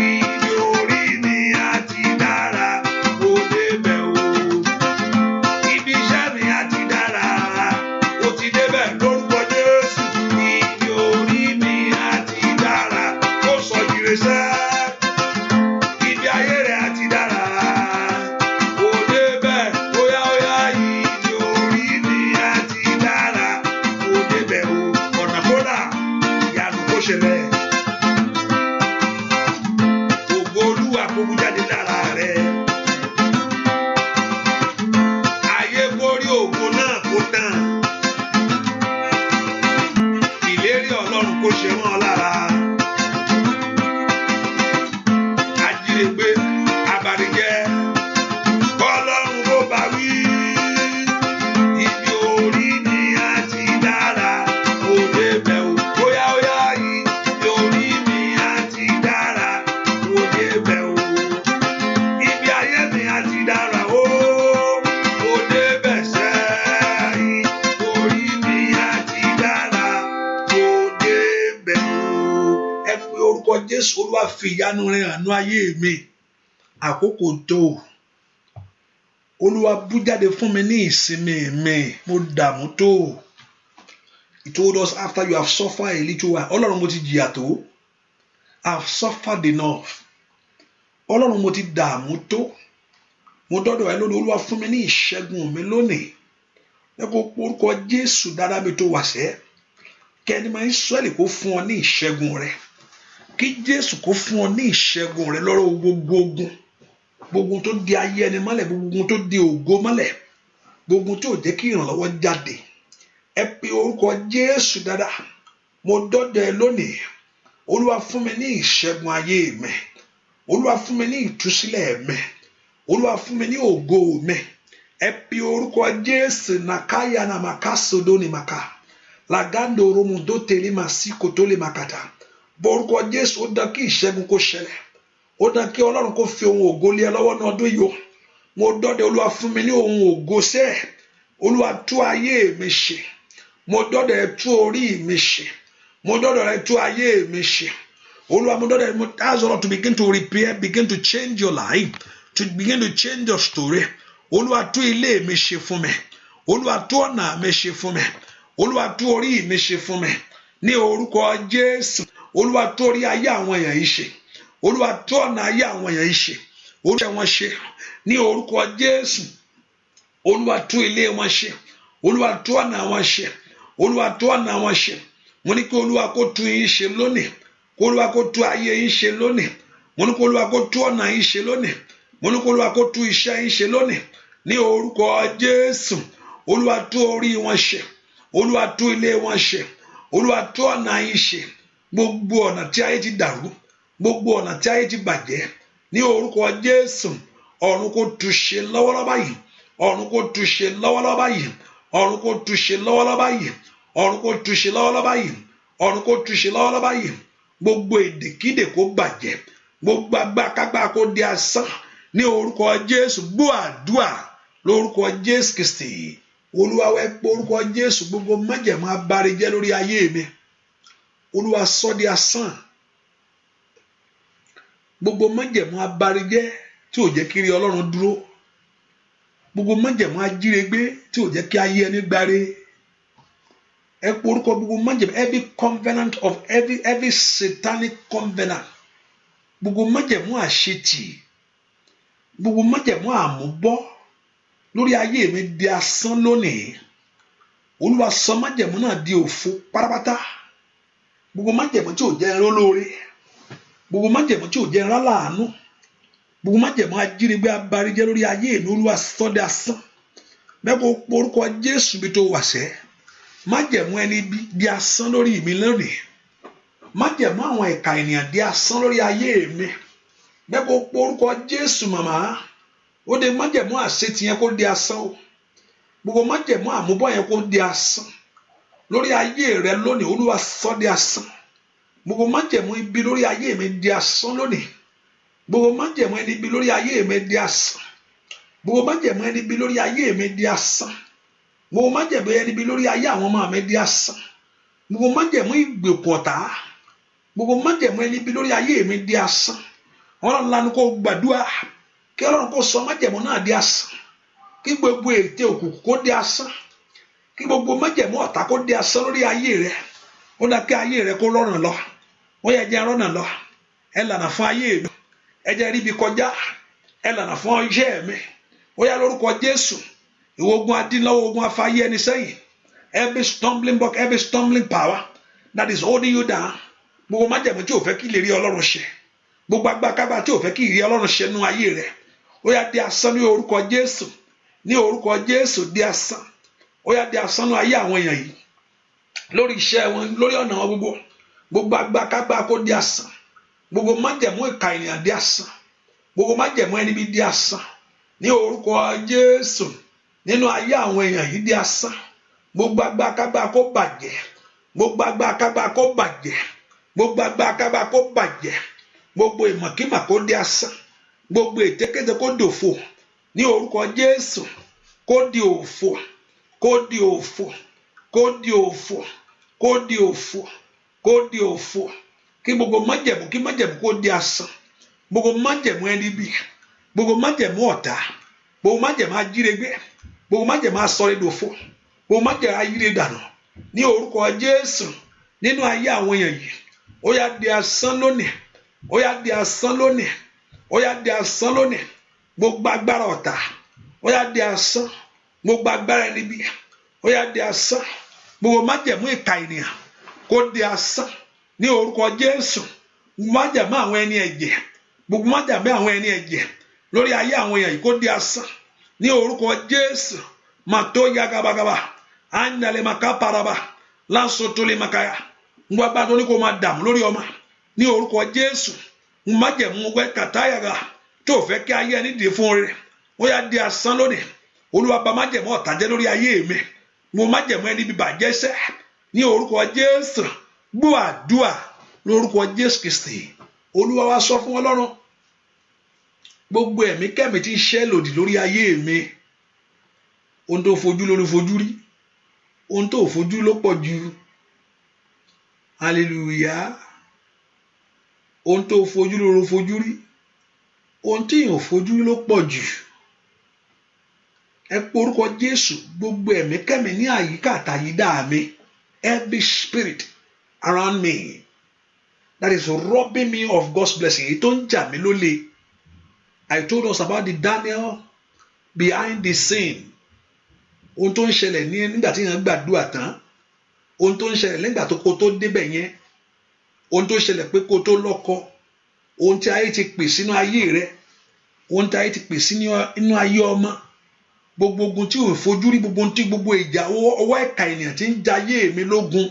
Ibi orí mi á ti dára kò débẹ̀ o. Ibi iṣẹ́ mi á ti dára ó ti débẹ̀ lórúkọ Jésù. Ibi orí mi á ti dára ó sọ ìrẹsẹ́. Ibi ayé rẹ̀ á ti dára kò débẹ̀. Óyá óyá ibi orí mi á ti dára kò débẹ̀ o. Ọ̀nà kódà ìyanu kó ṣẹlẹ̀. Ògo Olúwa kó bú jáde lára rẹ̀. Ayé kórí ògo náà kó tán. Ìlérí Ọlọ́run kó ṣe mọ́ ọ lára. Ajírégbé abarijẹ́ Ọlọ́run ló bá wí. Ibi orí mi á ti dára kò débẹ̀ o. Óyá óyá ibi orí mi á ti dára kò débẹ̀ o. Ibi ayé mi á ti dára o kò débẹ̀ sẹ́. Ibi orí mi á ti dára kò débẹ̀ o. Ẹ pe orúkọ Jésù. Olúwa fi ìyanu rẹ̀ hàn ní ayé mi. Àkókò tó. Olúwa bú jáde fún mi ní ìsinmi mi. Mo dààmú tó. He told us after you have suffered a little while. Ọlọ́run mo ti jìyà tó. I have suffered enough. Ọlọ́run mo ti dààmú tó. Mo dọ́dọ̀ ẹ lónìí. Olúwa fún mi ní ìṣẹ́gun mi lónìí. Ẹ kó orúkọ Jésù dáadáa mi tó wà sẹ́. Kẹ́ni máa ń Ísírẹ́lì kó fún ọ ní ìṣẹ́gun rẹ̀. Kí Jésù kó fún ọ ní ìṣẹ́gun rẹ̀ lọ́rọ̀ gbogbo ogun. Gbogbo tó di ayé ẹni mọ́lẹ̀. Gbogbo tó di ògo mọ́lẹ̀. Gbogbo tó jẹ́ kí ìrànlọ́wọ́ jáde. Ẹ pe orúkọ Jésù dáadáa. Mo dọ́dọ̀ ẹ lónìí. Olúwa fún mi ní ìṣẹ́gun ayé mi. Olúwa fún mi ní ìtúsílẹ̀ mi. Olúwa fún mi ní ògo mi. Ẹ pe orúkọ Jésù nàkáyà nà màkàsódó ni màkà. Làgàndò romùdó tèlé màsíkò tó lè màkàtà. Borúkọ Jésù ó dán kí ìṣẹ́gun kó ṣẹlẹ̀. Ó dán kí Ọlọ́run kó fi ohun ògo lé ẹ lọ́wọ́ ní ọdún yìí o. Mo dọ́dọ̀ Olúwa fún mi ní ohun ògo sẹ́ẹ̀. Olúwa tú ayé mi ṣe. Mo dọ́dọ̀ ẹ tú orí mi ṣe. Mo dọ́dọ̀ ẹ tú ayé mi ṣe. Olúwa mo dọ́dọ̀ ẹ ask God to begin to repair, begin to change your life, to begin to change your story. Olúwa tú ilé mi ṣe fún mi. Olúwa tú ọ̀nà mi ṣe fún mi. Olúwa tú orí mi ṣe fún mi. Ní orúkọ Jésù. Olúwa tú orí ayé àwọn èèyàn yìí ṣe. Olúwa tú ọ̀nà ayé àwọn èèyàn yìí ṣe. Olúwa wọn ṣe. Ní orúkọ Jésù. Olúwa tú ilé wọn ṣe. Olúwa tú ọ̀nà wọn ṣe. Olúwa tú ọ̀nà wọn ṣe. Mo ní kí Olúwa kó tú yín ṣe lónìí. Kó Olúwa kó tú ayé yín ṣe lónìí. Mo ní kí Olúwa kó tú ọ̀nà yín ṣe lónìí. Mo ní kí Olúwa kó tú iṣẹ́ yín ṣe lónìí. Ní orúkọ Jésù. Olúwa tú orí wọn ṣe. Olúwa tú ilé wọn ṣe. Olúwa tú ọ̀nà yín ṣe. Gbogbo ọ̀nà tí ayé ti dàrú. Gbogbo ọ̀nà tí ayé ti bàjẹ́. Ní orúkọ Jésù. Ọ̀run kó tú ṣe lọ́wọ́lọ́wọ́ báyìí. Ọ̀run kó tú ṣe lọ́wọ́lọ́wọ́ báyìí. Ọ̀run kó tú ṣe lọ́wọ́lọ́wọ́ báyìí. Ọ̀run kó tú ṣe lọ́wọ́lọ́wọ́ báyìí. Ọ̀run kó tú ṣe lọ́wọ́lọ́wọ́ báyìí. Gbogbo èdèkídè kó bàjẹ́. Gbogbo agbákágbá kó di asán. Ní orúkọ Jésù. Gbọ́ àdúà lórúkọ Jésù Kristi. Olúwa wá pé orúkọ Jésù. Gbogbo májẹ̀mú abárijẹ́ lórí ayé mi. Olúwa sọ di asán. Gbogbo májẹ̀mú abárijẹ́ tí ò jẹ́ kí ire Ọlọ́run dúró. Gbogbo májẹ̀mú ajírégbé tí ò jẹ́ kí ayé ẹni gbáre. Ẹ pé orúkọ gbogbo májẹ̀mú, every covenant of every satanic covenant. Gbogbo májẹ̀mú àṣetì. Gbogbo májẹ̀mú àmúbọ́ lórí ayé mi di asán lónìí. Olúwa sọ májẹ̀mú náà di òfo pátápátá. Gbogbo májẹ̀mú tí ò jẹ́ ẹran olóore. Gbogbo májẹ̀mú tí ò jẹ́ ẹran láàánú. Gbogbo májẹ̀mú ajínigbé abárijẹ́ lórí ayé mi. Olúwa sọ di asán. Bẹ́ẹ̀ kó porúkọ Jésù bí tó wà sẹ́. Májẹ̀mú ẹni di asán lórí mi lónìí. Májẹ̀mú àwọn ẹ̀ka ènìyàn di asán lórí ayé mi. Bẹ́ẹ̀ kó porúkọ Jésù màmá. Ó de májẹ̀mú àṣetì yẹn kó di asán o. gbogbo májẹ̀mú àmúbọ̀ yẹn kó di asán lórí ayé rẹ lónìí. Olúwa sọ di asán. Gbogbo májẹ̀mú ibi lórí ayé mi di asán lónìí. Gbogbo májẹ̀mú ẹni ibi lórí ayé mi di asán. Gbogbo májẹ̀mú ẹni ibi lórí ayé mi di asán. Gbogbo májẹ̀mú ẹni ibi lórí ayé àwọn ọmọ mi di asán. Gbogbo májẹ̀mú ìgbèkùn ọ̀tá, gbogbo májẹ̀mú ẹni ibi lórí ayé mi di asán. Ọlọ́run lanu kó gbàdúrà kí Ọlọ́run kó sọ májẹ̀mú náà di asán. Kí gbogbo ète òkùnkùn kó di asán. Kí gbogbo májẹ̀mú ọ̀tá kó di asán lórí ayé rẹ. Ó dá kí ayé rẹ kó rọrùn lọ. Ó yẹ jẹ́ rọrùn lọ. Ẹ lànà fún ayé mi. Ẹ jẹ́ rí ibi kọjá. Ẹ lànà fún iṣẹ́ mi. Ó yá lórúkọ Jésù. Ìwọ ogun adínlọ́wọ́, ogun afáyé ẹni sẹ́yìn. Every stumbling block, every stumbling power that is holding you down. Gbogbo májẹ̀mú tí ò fẹ́ kí lè rí Ọlọ́run ṣe. Gbogbo agbákágbá tí ò fẹ́ kí ìrí Ọlọ́run ṣe nínú ayé rẹ. Ó yá di asán ní orúkọ Jésù. Ní orúkọ Jésù di asán. Ó yá di asán ní ayé àwọn èèyàn yìí. Lórí iṣẹ́ wọn, lórí ọ̀nà wọn gbogbo. Gbogbo agbákágbá kó di asán. Gbogbo májẹ̀mú ìka ènìyàn di asán. Gbogbo májẹ̀mú ẹni bí di asán. Ní orúkọ Jésù. Nínú ayé àwọn èèyàn yìí di asán. Gbogbo agbákágbá kó bàjẹ́. Gbogbo agbákágbá kó bàjẹ́. Gbogbo agbákágbá kó bàjẹ́. Gbogbo ìmọ̀kímọ̀ kó di asán. Gbogbo ètekéte kó dòfo. Ní orúkọ Jésù. Kó di òfo. Kó di òfo. Kó di òfo. Kó di òfo. Kó di òfo. Kí gbogbo májẹ̀mú kí májẹ̀mú kó di asán. Gbogbo májẹ̀mú ẹni bí. Gbogbo májẹ̀mú ọ̀tá. Gbogbo májẹ̀mú ajírégbé. Gbogbo májẹ̀mú asọ̀rẹ́dòfo. Gbogbo májẹ̀mú ayíre dànù. Ní orúkọ Jésù. Nínú ayé àwọn èèyàn yìí. Ó yá di asán lónìí. Ó yá di asán lónìí. Ó yá di asán lónìí. Gbogbo agbára ọ̀tá. Ó yá di asán. Gbogbo agbára ẹni bí. Ó yá di asán. Gbogbo májẹ̀mú ìka ènìyàn kó di asán. Ní orúkọ Jésù. Májẹ̀mú àwọn ẹni ẹ̀jẹ̀. Gbogbo májẹ̀mú àwọn ẹni ẹ̀jẹ̀ lórí ayé àwọn èèyàn yìí kó di asán. Ní orúkọ Jésù. Màtó yagabagaba. Andale makaparaba. Lásòtólé makaya. Ngbàgbà tó ní kó máa dààmú lórí ọmọ. Ní orúkọ Jésù. Májẹ̀mú wẹ́ kàtáyàgà tó fẹ́ kí ayé ẹni dè fún rẹ̀. Ó yá di asán lónìí. Olúwa bá májẹ̀mú ọ̀tá jẹ́ lórí ayé mi. Mo májẹ̀mú ẹni bí bàjẹ́ sẹ́. Ní orúkọ Jésù. Gbọ́ àdúà lórúkọ Jésù Kristi. Olúwa wá sọ fún Ọlọ́run. Gbogbo ẹ̀mí kẹ́mi tí ń ṣẹ́ lòdì lórí ayé mi. Ohun tó fojú lórí fojú rí. Ohun tó fojú ló pọ̀ jù. Hallelujah. Ohun tó fojú lórí fojú rí. Ohun tí èèyàn fojú ló pọ̀ jù. Ẹ pe orúkọ Jésù. Gbogbo ẹ̀mí kẹ́mi ní àyíká àtàyídá mi. Every spirit around me that is robbing me of God's blessing. Èyí tó ń jà mí lólè. I told us about the Daniel behind the scene. Ohun tó ń ṣẹlẹ̀ ní nígbà tí èèyàn gbàdúrà tán. Ohun tó ń ṣẹlẹ̀ nígbà tó kó tó débẹ̀ yẹn. Ohun tó ṣẹlẹ̀ pé kó tó lọ́kọ. Ohun tí ayé ti pè sínú ayé rẹ. Ohun tí ayé ti pè sínú ayé ọmọ. Gbogbo ogun tí ò fojú rí, gbogbo ohun tí gbogbo ìjà ọwọ́ ẹ̀ka ènìyàn tí ń jayé mi lógun.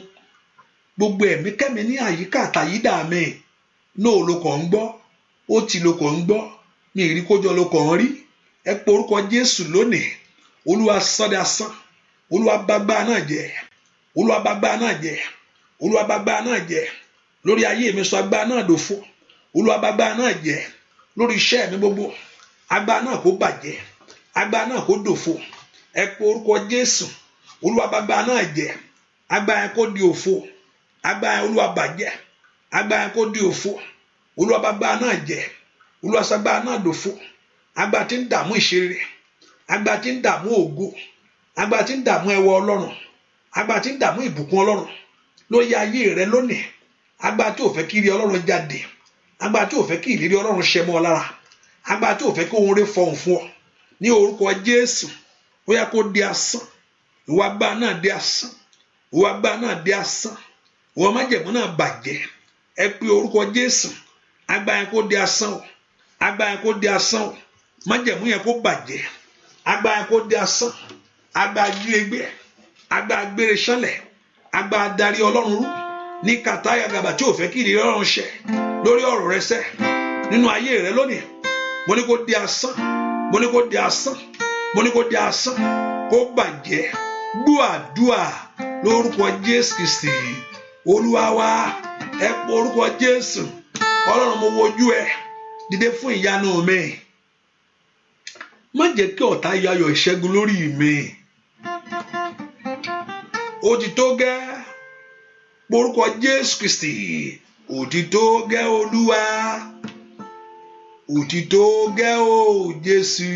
Gbogbo ẹ̀mí kẹ́mi ní àyíká àtàyídà mi. Nóò ló kàn ń gbọ́. Ó ti ló kàn ń gbọ́. Mi ìrí kójọ ló kàn ń rí. Ẹ pe orúkọ Jésù lónìí. Olúwa sọ́dá sán. Olúwa bágbá náà jẹ́. Olúwa bágbá náà jẹ́. Olúwa bágbá náà jẹ́. Lórí ayé mi sọ agbá náà dòfo. Olúwa bágbá náà jẹ́. Lórí iṣẹ́ mi gbogbo. Agbá náà kó bàjẹ́. Agbá náà kó dòfo. Ẹ pe orúkọ Jésù. Olúwa bágbá náà jẹ́. Agbá yẹn kó di òfo. Agbá yẹn Olúwa bàjẹ́. Agbá yẹn kó di òfo. Olúwa bágbá náà jẹ́. Olúwa sàgbá náà dòfo. Agbá tí ń dààmú ìṣeré. Agbá tí ń dààmú ògo. Agbá tí ń dààmú ẹwà Ọlọ́run. Agbá tí ń dààmú ìbùkún Ọlọ́run lórí ayé rẹ lónìí. Agbá tí ò fẹ́ kí ìrí Ọlọ́run jáde. Agbá tí ò fẹ́ kí ìlérí Ọlọ́run ṣẹ mọ́ ọ lára. Agbá tí ò fẹ́ kí ohun rere fọhùn fún ọ. Ní orúkọ Jésù. Ó yá kó di asán. Ìwà agbá náà di asán. Ìwà agbá náà di asán. Ìwà májẹ̀mú náà bàjẹ́. Ẹ pe orúkọ Jésù. Agbá yẹn kó di asán o. Agbá yẹn kó di asán o. Májẹ̀mú yẹn kó bàjẹ́. Agbá yẹn kó di asán. Agbá ajírégbé. Agbá agbére sánlẹ̀. Agbá adarí Ọlọ́run rú. Ní kàtáyà gàbà tí ò fẹ́ kí ìlérí Ọlọ́run ṣẹ lórí ọ̀rọ̀ rẹ sẹ́ nínú ayé rẹ lónìí. Mo ní kó di asán. Mo ní kó di asán. Mo ní kó di asán. kó bàjẹ́. Gbọ́ àdúà lórúkọ Jésù Kristi Olúwa wa. Ẹ pọ orúkọ Jésù. Ọlọ́run mo wojú ẹ, dìde fún ìyanu mi. Má jẹ́ kí ọ̀tá yọ ayọ̀ ìṣẹ́gun lórí mi. Ó ti tó gẹ́, orúkọ Jésù Kristi. Ó ti tó gẹ́ Olúwa. Ó ti tó gẹ́ o Jésù.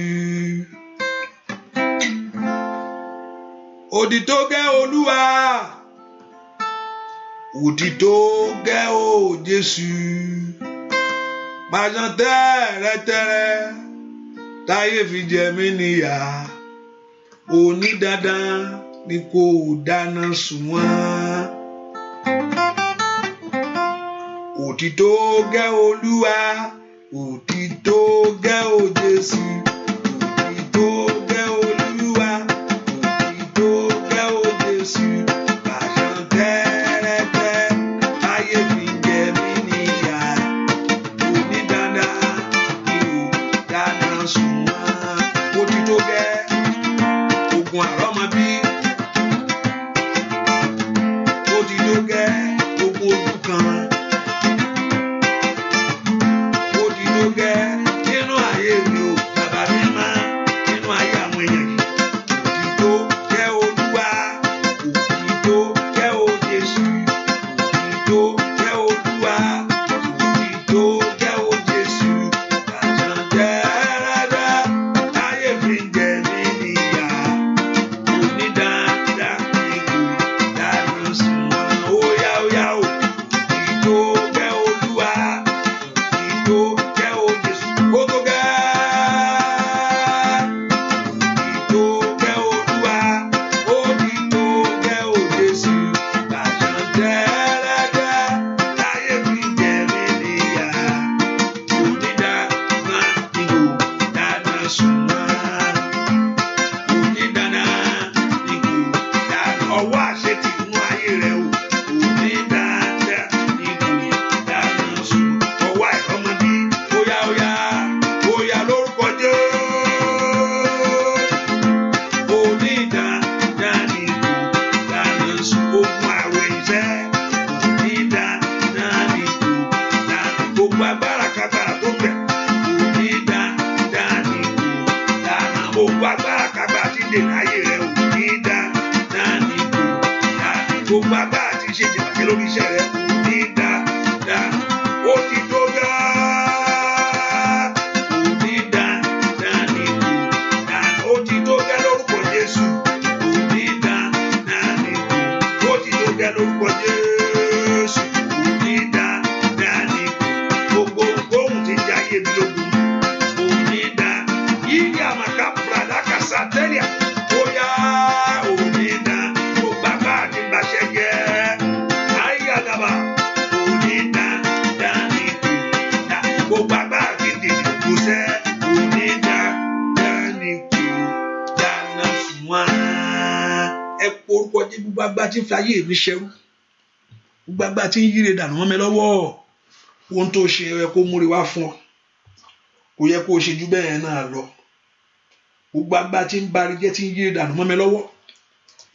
Ó ti tó gẹ́ Olúwa. Ó ti tó gẹ́ o Jésù. Pàṣán tẹ́rẹ̀tẹ́rẹ̀ táyé fi jẹ mí níyà. Òní dandan ni kò dáná sun wọ́n. Ó ti tó gẹ́ Olúwa. Ó ti tó gẹ́ o Jésù. Ó ti tó gẹ́ Olúwa. Ó ti tó gẹ́ o Jésù. Pàṣán tẹ́rẹ̀tẹ́ táyé fi jẹ mí níyà. Òní dandan ni kò dáná sun wọ́n. Ó ti tó gẹ́ ogun àrọ́mọbí. Ó ti tó gẹ́ ogun ojú kan. Ó ti tó gẹ́ nínú ayé mi o, bàbá mi máa nínú ayé àwọn èèyàn yìí. Ó ti tó gẹ́ Olúwa. Ó ti tó gẹ́ o Jésù. Ó ti tó gẹ́ Olúwa. Ó ti tó gẹ́ o Jésù. Pàṣán tẹ́rẹ̀tẹ́ táyé fi jẹ mí níyà. Òní dandan ni kò dáná sun wọ́n. Ó yá o. Ó ti tó gẹ́ Olúwa. Ó ti tó gẹ́ o Jésù. Ó tó gẹ́. Ó ti tó gẹ́ Olúwa. Ó ti tó gẹ́ o Jésù. Pàṣán tẹ́rẹ̀tẹ́ táyé fi jẹ mí níyà. Òní dandan ni kò dáná sun wọ́n. Òní dandan ni kò dáná. Ọwọ́ àṣetì nínú ayé rẹ o. Òní dandan ni kò dáná sun wọ́n. Ọwọ́ àìrọ́mọbí. Ó yá lórúkọ Jésù. Òní dandan ni kò dáná sun. Ogun àrùn ìṣẹ́. Òní dandan ni kò dáná. Gbogbo agbára kágbára tó bẹ̀. Òní dandan ni kò dáná. Gbogbo agbára kágbára tí dènà ayé rẹ. Òní dandan ni kò dáná. Gbogbo agbára tí ṣe ìdìbàjẹ́ lórí iṣẹ́ rẹ. Òní dandan. Ó ti tó gẹ́. Òní dandan ni kò dáná. Ó ti tó gẹ́ lórúkọ Jésù. Òní dandan ni kò. Ó ti tó gẹ́ lórúkọ Jésù. Òní dandan ni kò. Gbogbo ohun tí ń jẹ ayé mi lógun. Òní dandan. Yíyá màkà pradà kàṣà tẹ́lẹ̀. Ó yá òní dandan. Gbogbo agbára tí ń baṣẹ́ jẹ́. Ayé àgàbà. Òní dandan ni kò. Gbogbo agbára tí ń dènà kò sẹ́. Òní dandan ni kò. Dáná sun wọ́n. Ẹ po orúkọ Jésù. Gbogbo agbára tí ń fi ayé mi ṣẹrú. Gbogbo agbára tí ń yíre dànù mọ́ mi lọ́wọ́. Ohun tó ṣe yẹ kó múre wá fún ọ. Kò yẹ kó ṣe jù bẹ́ẹ̀ náà lọ. Gbogbo agbára tí ń bari jẹ́ tí ń yíre dànù mọ́ mi lọ́wọ́.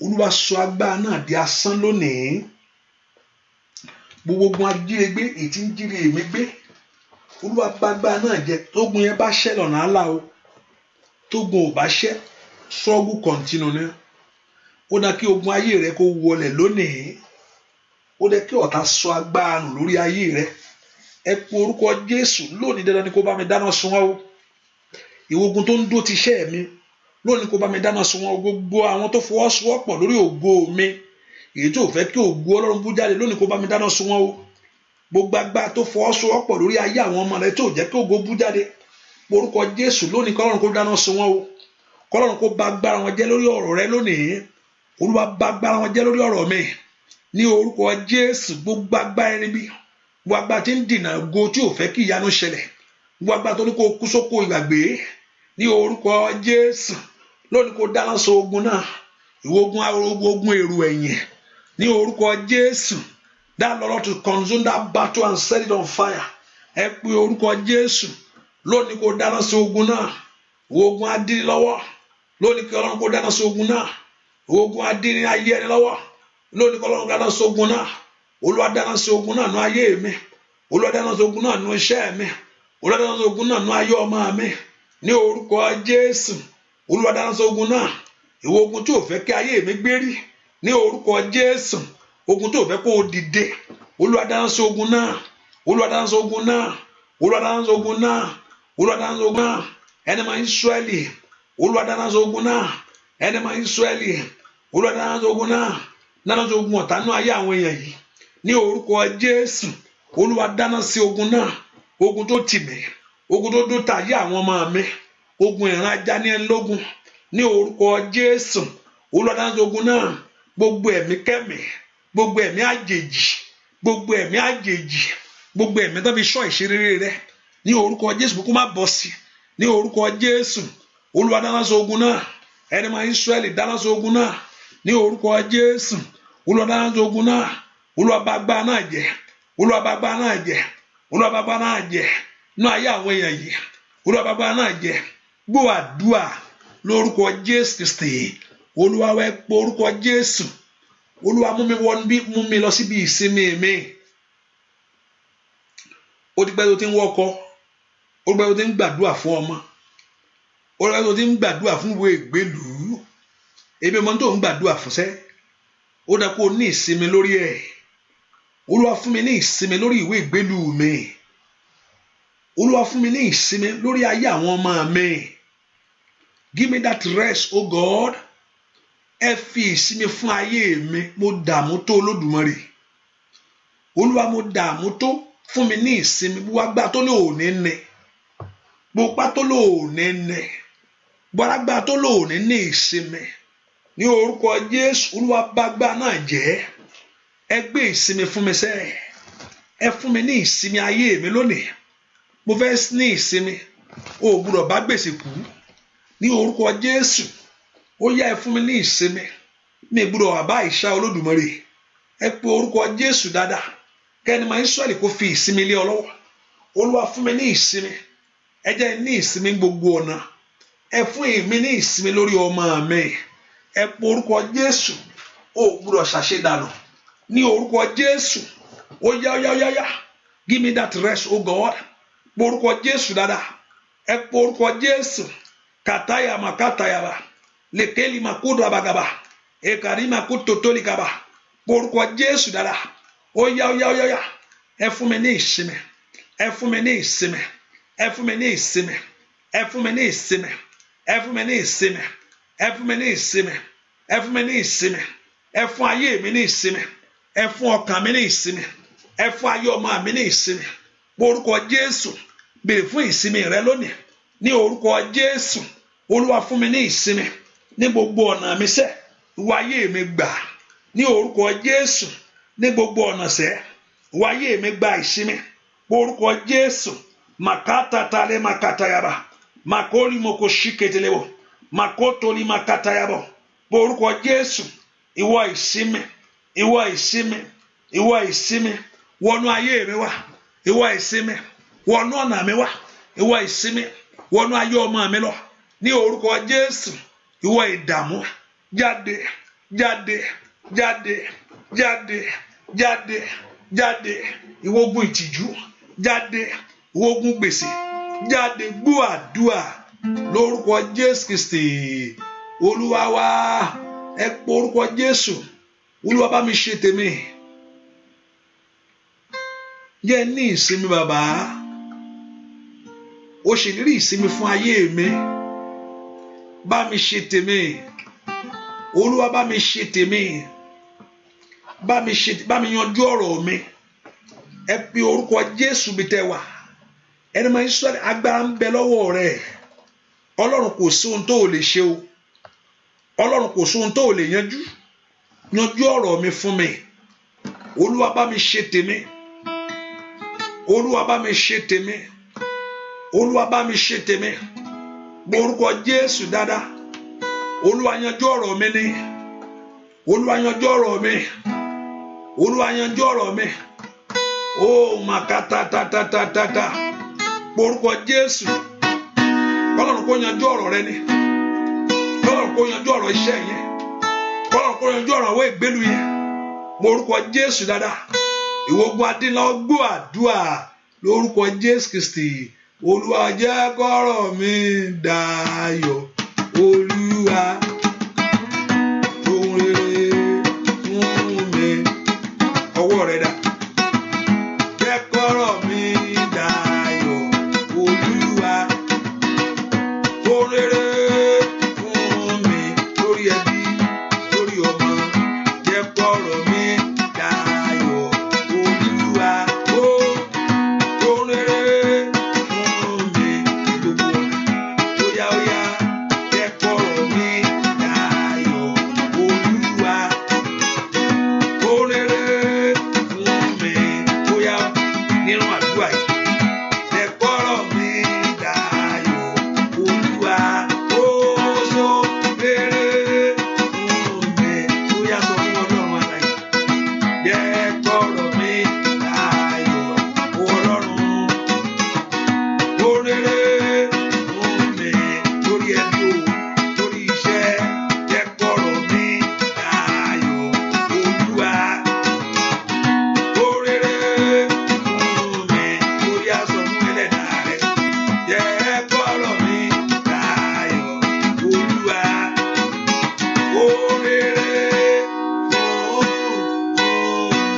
Olúwa sọ agbára náà di asán lónìí. Gbogbo ogun ajírégbé èyí tí ń jíre èmi gbé. Olúwa bá agbára náà jẹ. Tógun yẹn bá ṣẹ́ lọ́nà àlà o. Tógun ò bá ṣẹ́, struggle continue ni. Ó dá kí ogun ayé rẹ kó wọlẹ̀ lónìí. Ó dá kí ọ̀tá sọ agbára nù lórí ayé rẹ. Ẹ po orúkọ Jésù. Lónìí dandan ni kó bá mi dáná sun wọ́n o. Ìwọ ogun tó ń dó ti iṣẹ́ mi. Lónìí kó bá mi dáná sun wọ́n o. Gbogbo àwọn tó fọwọ́sowọ́pọ̀ lórí ògo mi. Èyí tó fẹ́ kí ògo Ọlọ́run bú jáde. Lónìí kó bá mi dáná sun wọ́n o. Gbogbo agbára tó fọwọ́sowọ́pọ̀ lórí ayé àwọn ọmọ rẹ tó jẹ́ kí ògo bú jáde. Orúkọ Jésù lónìí kọ́lọ́run kó dáná sun wọ́n o. Kọ́lọ́run kó bá agbára wọn jẹ́ lórí ọ̀rọ̀ rẹ lónìí. Olúwa bá agbára wọn jẹ́ lórí ọ̀rọ̀ mi. Ní orúkọ Jésù gbogbo agbára ẹni bí. Gbogbo agbára tí ń dènà ògo tí ò fẹ́ kí ìyanu ṣẹlẹ̀. Gbogbo agbára tó ní kó kú sóko ìgbàgbé. Ní orúkọ Jésù lónìí kó dáná sun ogun náà. Ìwọ ogun èrò ẹ̀yìn. Ní orúkọ Jésù. That Lord to consume that battle and set it on fire. Ẹ pe orúkọ Jésù. Lónìí kó dáná sun ogun náà. Ogun adílọ́wọ́. lónìí kí Ọlọ́run kó dáná sí ogun náà, ogun adíní ayé ẹni lọ́wọ́, lónìí kí Ọlọ́run dáná sí ogun náà, Olúwa dáná sí ogun náà nú ayé mi, Olúwa dáná sí ogun náà nú iṣẹ́ mi, Olúwa dáná sí ogun náà nú ayé ọmọ mi, ní orúkọ Jésù. Olúwa dáná sí ogun náà, ìwọ ogun tí ò fẹ́ kí ayé mi gbérí, ní orúkọ Jésù. Ogun tí ò fẹ́ kó o dìde, Olúwa dáná sí ogun náà, Olúwa dáná sí ogun náà, Olúwa dáná sí ogun náà, Olúwa dáná sí ogun náà. Ẹni máa Ísírẹ́lì, Olúwa dáná sí ogun náà, ẹni máa Ísírẹ́lì, Olúwa dáná sí ogun náà, dáná sí ogun ọ̀tá nú ayé àwọn èèyàn yìí, ní orúkọ Jésù. Olúwa dáná sí ogun náà, ogun tó tì mí, ogun tó dún tàyé àwọn ọmọ mi, ogun ìran ajá ní ẹni lógun, ní orúkọ Jésù. Olúwa dáná sí ogun náà, gbogbo ẹ̀mí kẹ́mí, gbogbo ẹ̀mí àjèjì, gbogbo ẹ̀mí àjèjì, gbogbo ẹ̀mí tó fi ṣọ́ ìṣeré rẹ, ní orúkọ Jésù kó má bọ́ sí, ní orúkọ Jésù. Olúwa dáná sí ogun náà, ẹni máa Ísírẹ́lì dáná sí ogun náà, ní orúkọ Jésù. Olúwa dáná sí ogun náà, Olúwa bá agbára náà jẹ́, Olúwa bá agbára náà jẹ́, Olúwa bá agbára náà jẹ́ nú ayé àwọn èèyàn yìí, Olúwa bá agbára náà jẹ́. Gbọ́ àdúà lórúkọ Jésù Kristi. Olúwa wá pọ̀ orúkọ Jésù. Olúwa mú mi lọ síbi ìsinmi mi. Ó ti pẹ́ tó ti ń wọ́kọ, ó ti pẹ́ tó ti ń gbàdúà fún ọmọ, ó ti pẹ́ tó ti ń gbàdúà fún ìwé ìgbélùú. Ebi ọmọ tó ń gbàdúà fún sẹ́, ó dá kó ní ìsinmi lórí ẹ̀. Olúwa fún mi ní ìsinmi lórí ìwé ìgbélùú mi. Olúwa fún mi ní ìsinmi lórí ayé àwọn ọmọ mi. Give me that rest, oh God. Ẹ fi ìsinmi fún ayé mi. Mo dààmú tó Olódùmarè. Olúwa mo dààmú tó, fún mi ní ìsinmi. Gbogbo agbára tó lóòní ní, gbogbo tó lóòní ní, gbogbo agbára tó lóòní ní ìsinmi, ní orúkọ Jésù. Olúwa bá agbára náà jẹ́. Ẹ gbé ìsinmi fún mi sẹ́. Ẹ fún mi ní ìsinmi ayé mi lónìí. Mo fẹ́ ní ìsinmi. O gbọ́dọ̀ bá gbèsè kú, ní orúkọ Jésù. Ó yá ẹ fún mi ní ìsinmi. Mi gbọ́dọ̀ wà bá ìṣá Olódùmarè. Ẹ pe orúkọ Jésù dáadáa. Kẹ́ni máa Ísírẹ́lì kó fi ìsinmi lé ọ lọ́wọ́. Olúwa fún mi ní ìsinmi. Ẹ jẹ́ ní ìsinmi gbogbo ọ̀nà. Ẹ fún èmi ní ìsinmi lórí ọmọ mi. Ẹ pe orúkọ Jésù. O gbọ́dọ̀ ṣàṣedànù, ní orúkọ Jésù. Ó yá. Give me that rest, oh God. Pe orúkọ Jésù dáadáa. Ẹ pe orúkọ Jésù. Kataya makatayaba. Lekeli makuda bagaba. Ekari makutotoli gaba. Pe orúkọ Jésù dáadáa. Ó yá. Ẹ fún mi ní ìsinmi. Ẹ fún mi ní ìsinmi. Ẹ fún mi ní ìsinmi. Ẹ fún mi ní ìsinmi. Ẹ fún mi ní ìsinmi. Ẹ fún mi ní ìsinmi. Ẹ fún mi ní ìsinmi. Ẹ fún ayé mi ní ìsinmi. Ẹ fún ọkàn mi ní ìsinmi. Ẹ fún ayé ọmọ mi ní ìsinmi. Pe orúkọ Jésù. Béèrè fún ìsinmi rẹ lónìí, ní orúkọ Jésù. Olúwa fún mi ní ìsinmi ní gbogbo ọ̀nà mi sẹ́. Ìwọ ayé mi gbà, ní orúkọ Jésù. Ní gbogbo ọ̀nà sẹ́, ìwọ ayé mi gba ìsinmi. Pe orúkọ Jésù. Makatatale makatayaba. Makoli moko shiketelebo. Makotoli makatayabo. Pe orúkọ Jésù. Ìwọ ìsinmi, ìwọ ìsinmi, ìwọ ìsinmi wọnú ayé mi wá. Ìwọ ìsinmi wọnú ọ̀nà mi wá. Ìwọ ìsinmi wọnú ayé ọmọ mi lọ, ní orúkọ Jésù. Ìwọ ìdààmú jáde, jáde, jáde, jáde, jáde, jáde. Ìwọ ogun ìtìjú jáde, ìwọ ogun gbèsè jáde. Gbọ́ àdúà lórúkọ Jésù Kristi Olúwa wa. Ẹ pe orúkọ Jésù. Olúwa bá mi ṣe tèmi. Yẹ ní ìsinmi bàbá. Ó ṣèlérí ìsinmi fún ayé mi. Bá mi ṣe tèmi. Olúwa bá mi ṣe tèmi. Bá mi yanjú ọ̀rọ̀ mi. Ẹ pe orúkọ Jésù bí tẹ́ wà. Ẹni máa ń sọ agbára ń bẹ lọ́wọ́ rẹ̀. Ọlọ́run kò sí ohun tó lè ṣe o. Ọlọ́run kò sí ohun tó lè yanjú. Yanjú ọ̀rọ̀ mi fún mi. Olúwa bá mi ṣe tèmi. Olúwa bá mi ṣe tèmi. Olúwa bá mi ṣe tèmi. Gbọ́ orúkọ Jésù dáadáa. Olúwa yanjú ọ̀rọ̀ mi ni. Olúwa yanjú ọ̀rọ̀ mi. Olúwa yanjú ọ̀rọ̀ mi. Oh makatatatata. Gbọ́ orúkọ Jésù. Ọlọ́run kó yanjú ọ̀rọ̀ rẹ ni. kó yanjú ọ̀rọ̀ iṣẹ́ yẹn, kọ́lọ́run kó yanjú ọ̀rọ̀ àwọn ìgbélu yẹn. Mo orúkọ Jésù dáadáa. Ìwógun adínlọ́wọ́ gbọ́ àdúrà lórúkọ Jésù Kristi. Olúwa jẹ́ kọ́rọ̀ mi dayọ̀. Olúwa ohun rere fún mi. Ọwọ́ rẹ̀ dá. Jẹ́ kọ́rọ̀ mi dayọ̀. Olúwa ohun rere fún mi. Lórí ẹbí, lórí ọmọ. Jẹ́ kọ́rọ̀ mi dayọ̀. Olúwa ohun rere fún mi. Gbogbo ọ̀nà. Óyá óyá. Jẹ́ kọ́rọ̀ mi dayọ̀. Olúwa ohun rere fún mi. Óyá nínú àdúrà yìí. Jẹ́ kọ́rọ̀ mi dayọ̀. Olúwa oṣó rere fún mi. Óyá sọ fún Ọlọ́run alààyè. Jẹ́ kọ́rọ̀ mi dayọ̀. Ọlọ́run ohun rere fún mi. Lórí ẹbí o, lórí iṣẹ́. Jẹ́ kọ́rọ̀ mi dayọ̀. Olúwa ohun rere fún mi. Lórí aṣọ fún ẹlẹ́dàá rẹ̀. Jẹ́ kọ́rọ̀ mi dayọ̀. Olúwa ohun rere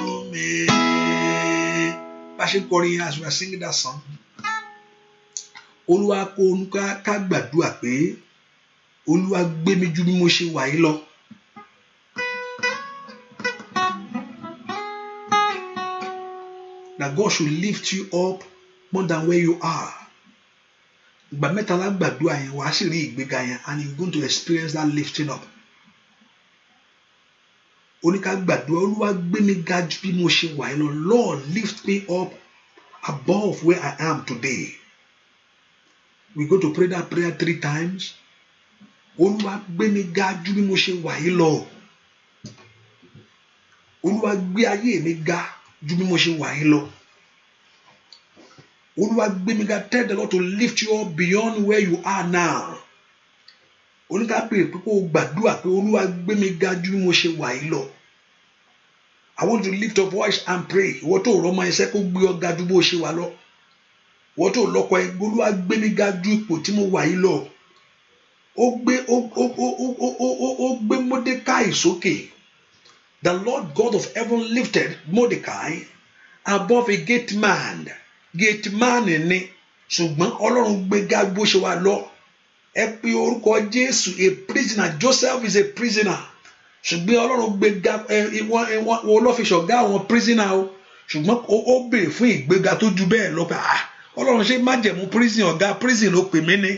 fún mi. Bá a ṣe ń kọrin as we are singing that song, Olúwa kó ká gbàdúrà pé Olúwa gbé mi ju bí mo ṣe wà yìí lọ. That God should lift you up more than where you are. Ìgbà mẹ́ta la gbàdúrà yẹn, wàá sì rí ìgbéga yẹn, and you are going to experience that lifting up. Oníká gbàdúrà, Olúwa gbé mi ga ju bí mo ṣe wà yìí lọ. Lord, lift me up above where I am today. We go to pray that prayer 3 times. Olúwa gbé mi ga ju bí mo ṣe wà yìí lọ. Olúwa gbé ayé mi ga ju bí mo ṣe wà yìí lọ. Olúwa gbé mi ga. Tell the Lord to lift you up beyond where you are now. Oníká pè pé kó gbàdúrà pé Olúwa gbé mi ga ju bí mo ṣe wà yìí lọ. I want to lift your voice and pray. Ìwọ tó rọ́mọ ẹsẹ̀ kó gbé ọ ga ju bó ṣe wà lọ. Ìwọ tó lọ́kọ ẹ, Olúwa gbé mi ga ju ipò tí mo wà yìí lọ. Ó gbé Mordecai sókè. The Lord God of heaven lifted Mordecai above a gate man. Gate man ni, ṣùgbọ́n Ọlọ́run gbé ga bó ṣe wà lọ. Ẹ pe orúkọ Jésù. A prisoner. Joseph is a prisoner. Ṣùgbọ́n Ọlọ́run gbé ga wọ́n lọ́ fi ṣọ̀gá àwọn prisoner o. Ṣùgbọ́n ó béèrè fún ìgbéga tó ju bẹ́ẹ̀ lọ pé Ọlọ́run ṣe májẹ̀mú prison, ọ̀gá prison ló pè mí ní.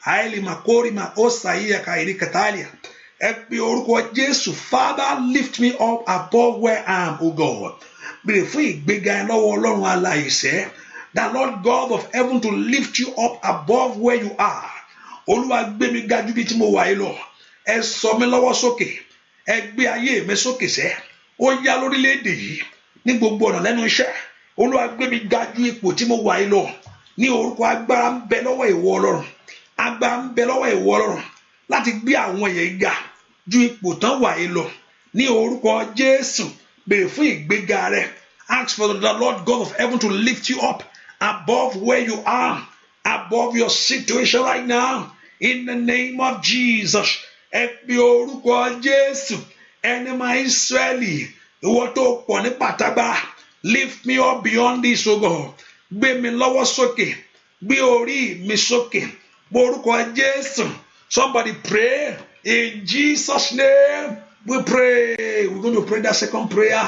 Àìlè màkórì mà ó ṣàyíyà ká èrè kàtàlíà. Ẹ pe orúkọ Jésù. Father, lift me up above where I am, O God. Béèrè fún ìgbéga lọ́wọ́ Ọlọ́run alààyè. The Lord God of heaven to lift you up above where you are. Olúwa gbé mi ga ju bí tí mo wà yìí lọ. Ẹ sọ mi lọ́wọ́ sókè. Ẹ gbé ayé mi sókè sẹ́. Ó yá lórílẹ̀-èdè yìí ní gbogbo ọ̀nà lẹ́nu iṣẹ́. Olúwa gbé mi ga ju ipò tí mo wà yìí lọ. Ní orúkọ agbára ń bẹ lọ́wọ́ ìwọ Ọlọ́run. Agbára ń bẹ lọ́wọ́ ìwọ Ọlọ́run láti gbé àwọn èèyàn ga ju ipò tán wà yìí lọ. Ní orúkọ Jésù, béèrè fún ìgbéga rẹ. Ask for the Lord God of heaven to lift you up above where you are, above your situation right now. In the name of Jesus. Ẹ pe orúkọ Jésù. Ẹni máa Ísírẹ́lì, ìwọ tó pọ̀ ní pàtàgbà. Lift me up beyond this, O God. Gbé mi lọ́wọ́ sókè. Gbé orí mi sókè. Orúkọ Jésù. Somebody pray. In Jesus' name we pray. We're going to pray that second prayer.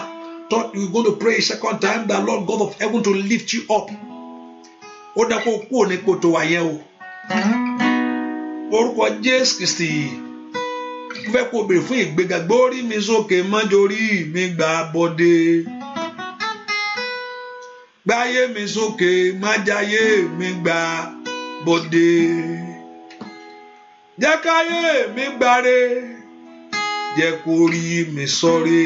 We're going to pray a second time. The Lord God of heaven to lift you up. Ó dá kó kúrò ní ipò tó wà yẹn o. Orúkọ Jésù Kristi. Mo fẹ́ kó béèrè fún ìgbéga. Gbórí mi sókè, má jorí mi gbà bọ́dé. Gbáyé mi sókè, má jayé mi gbà bọ́dé. Jẹ́ káyé mi gbáre, jẹ́ kó rí mi sọ́re.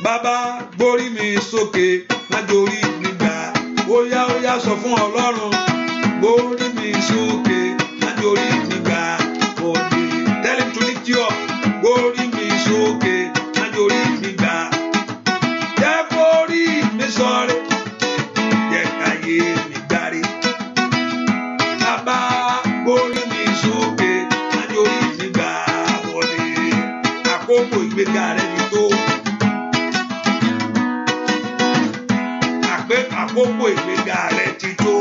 Bàbá gbórí mi sókè, má jorí mi gbà. Ó yá sọ fún Ọlọ́run. Gbórí mi sókè, má jorí mi gbà bọ́dé. Tell him to sókè májòrí mi gbà. Jẹ́ kórí mi sọ̀rẹ́, jẹ́ káyé mi gbáre. Bàbá gbórí mi sókè májòrí mi gbà wọlé. Àkókò ìgbéga rẹ̀ ni tó. Àkókò ìgbéga rẹ̀ ti tó.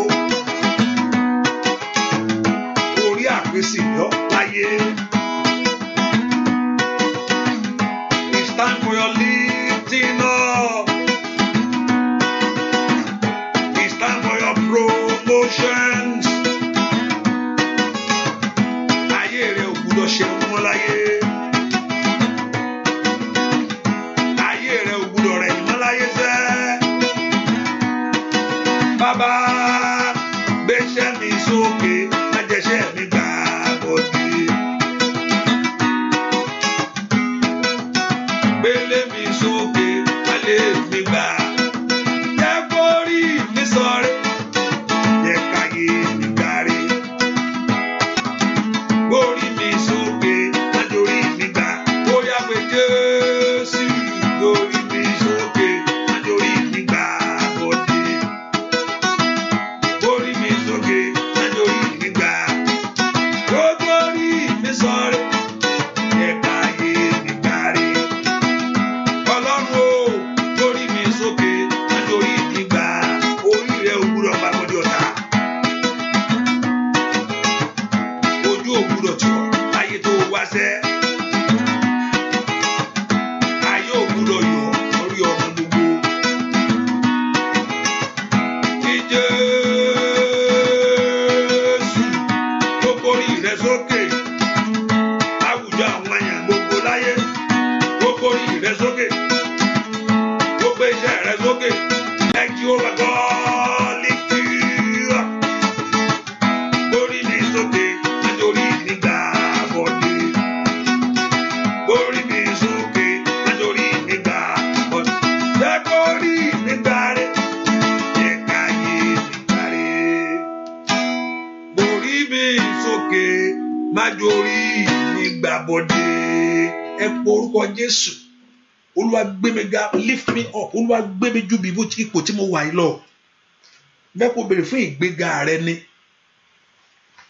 Orí àpèsè yọ láyé. It's time for your lifting up. It's time for your promotions. Ayé rẹ̀ ò gbúdọ̀ ṣe wọ́n láyé. Ayé rẹ̀ ò gbúdọ̀ rẹ̀ yín mọ́ láyé sẹ́. Bàbá gbéṣẹ́ mi sókè, má jẹ́ṣẹ́ mi gbà bọ́dé. Gbélé mi sókè, má lé mi gbà. Jẹ́ kórí mi sọ̀rẹ́, jẹ́ káyé mi gbáre. Gbórí mi sókè, má jórí mi gbà. Ó yá pé Jésù, gbórí mi sókè, má jórí mi gbà bọ́dé. Gbórí mi sókè, má jórí mi gbà. Gbórí mi sọ̀rẹ́, jẹ́ káyé mi gbáre. Ọlọ́run o, gbórí mi sókè, má jórí mi gbà. Orí rẹ̀ ò gbúdọ̀ bá gbọ́dọ̀ ta. Ojú ò gbúdọ̀ tì ọ́ láyé tó wá sẹ́. Ayé ò gbúdọ̀ yọ̀ lórí ọmọ gbogbo. Kí Jésù tó gbórí rẹ̀ sókè. Àwùjọ àwọn èèyàn gbogbo láyé. Tó gbórí rẹ̀ sókè. Tó gbé iṣẹ́ rẹ̀ sókè. Let Jehovah God lift you up. Gbórí mi sókè, má jórí mi gbà bọ́dé. Gbórí mi sókè, má jórí mi gbà bọ́dé. Jẹ́ kórí mi gbáre, jẹ́ káyé mi gbáre. Gbórí mi sókè, má jórí mi gbà bọ́dé. Ẹ pọ orúkọ Jésù. Olúwa gbé mi ga, lift me up. Olúwa gbé mi ju bíbó ipò tí mo wà yìí lọ. Bẹ́ẹ̀ kó béèrè fún ìgbéga rẹ ni.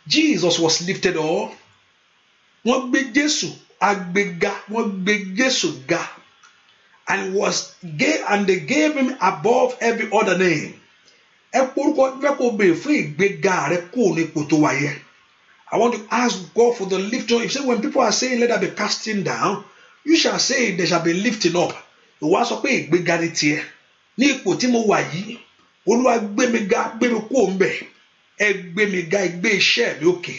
Jesus was lifted up. Wọ́n gbé Jésù agbéga, wọ́n gbé Jésù ga. And they gave him above every other name. Ẹ pọ orúkọ bẹ́ẹ̀ kó béèrè fún ìgbéga rẹ kó ní ipò tó wà yẹn. I want to ask God for the lifting. If say when people are saying let there be casting down, you shall say there shall be lifting up. Ìwà sọ pé ìgbéga ni tiẹ̀. Ní ipò tí mo wà yìí, Olúwa gbé mi ga, gbé mi kúrò ńbẹ̀. Ẹ gbé mi ga, ẹ gbé iṣẹ́ mi òkè.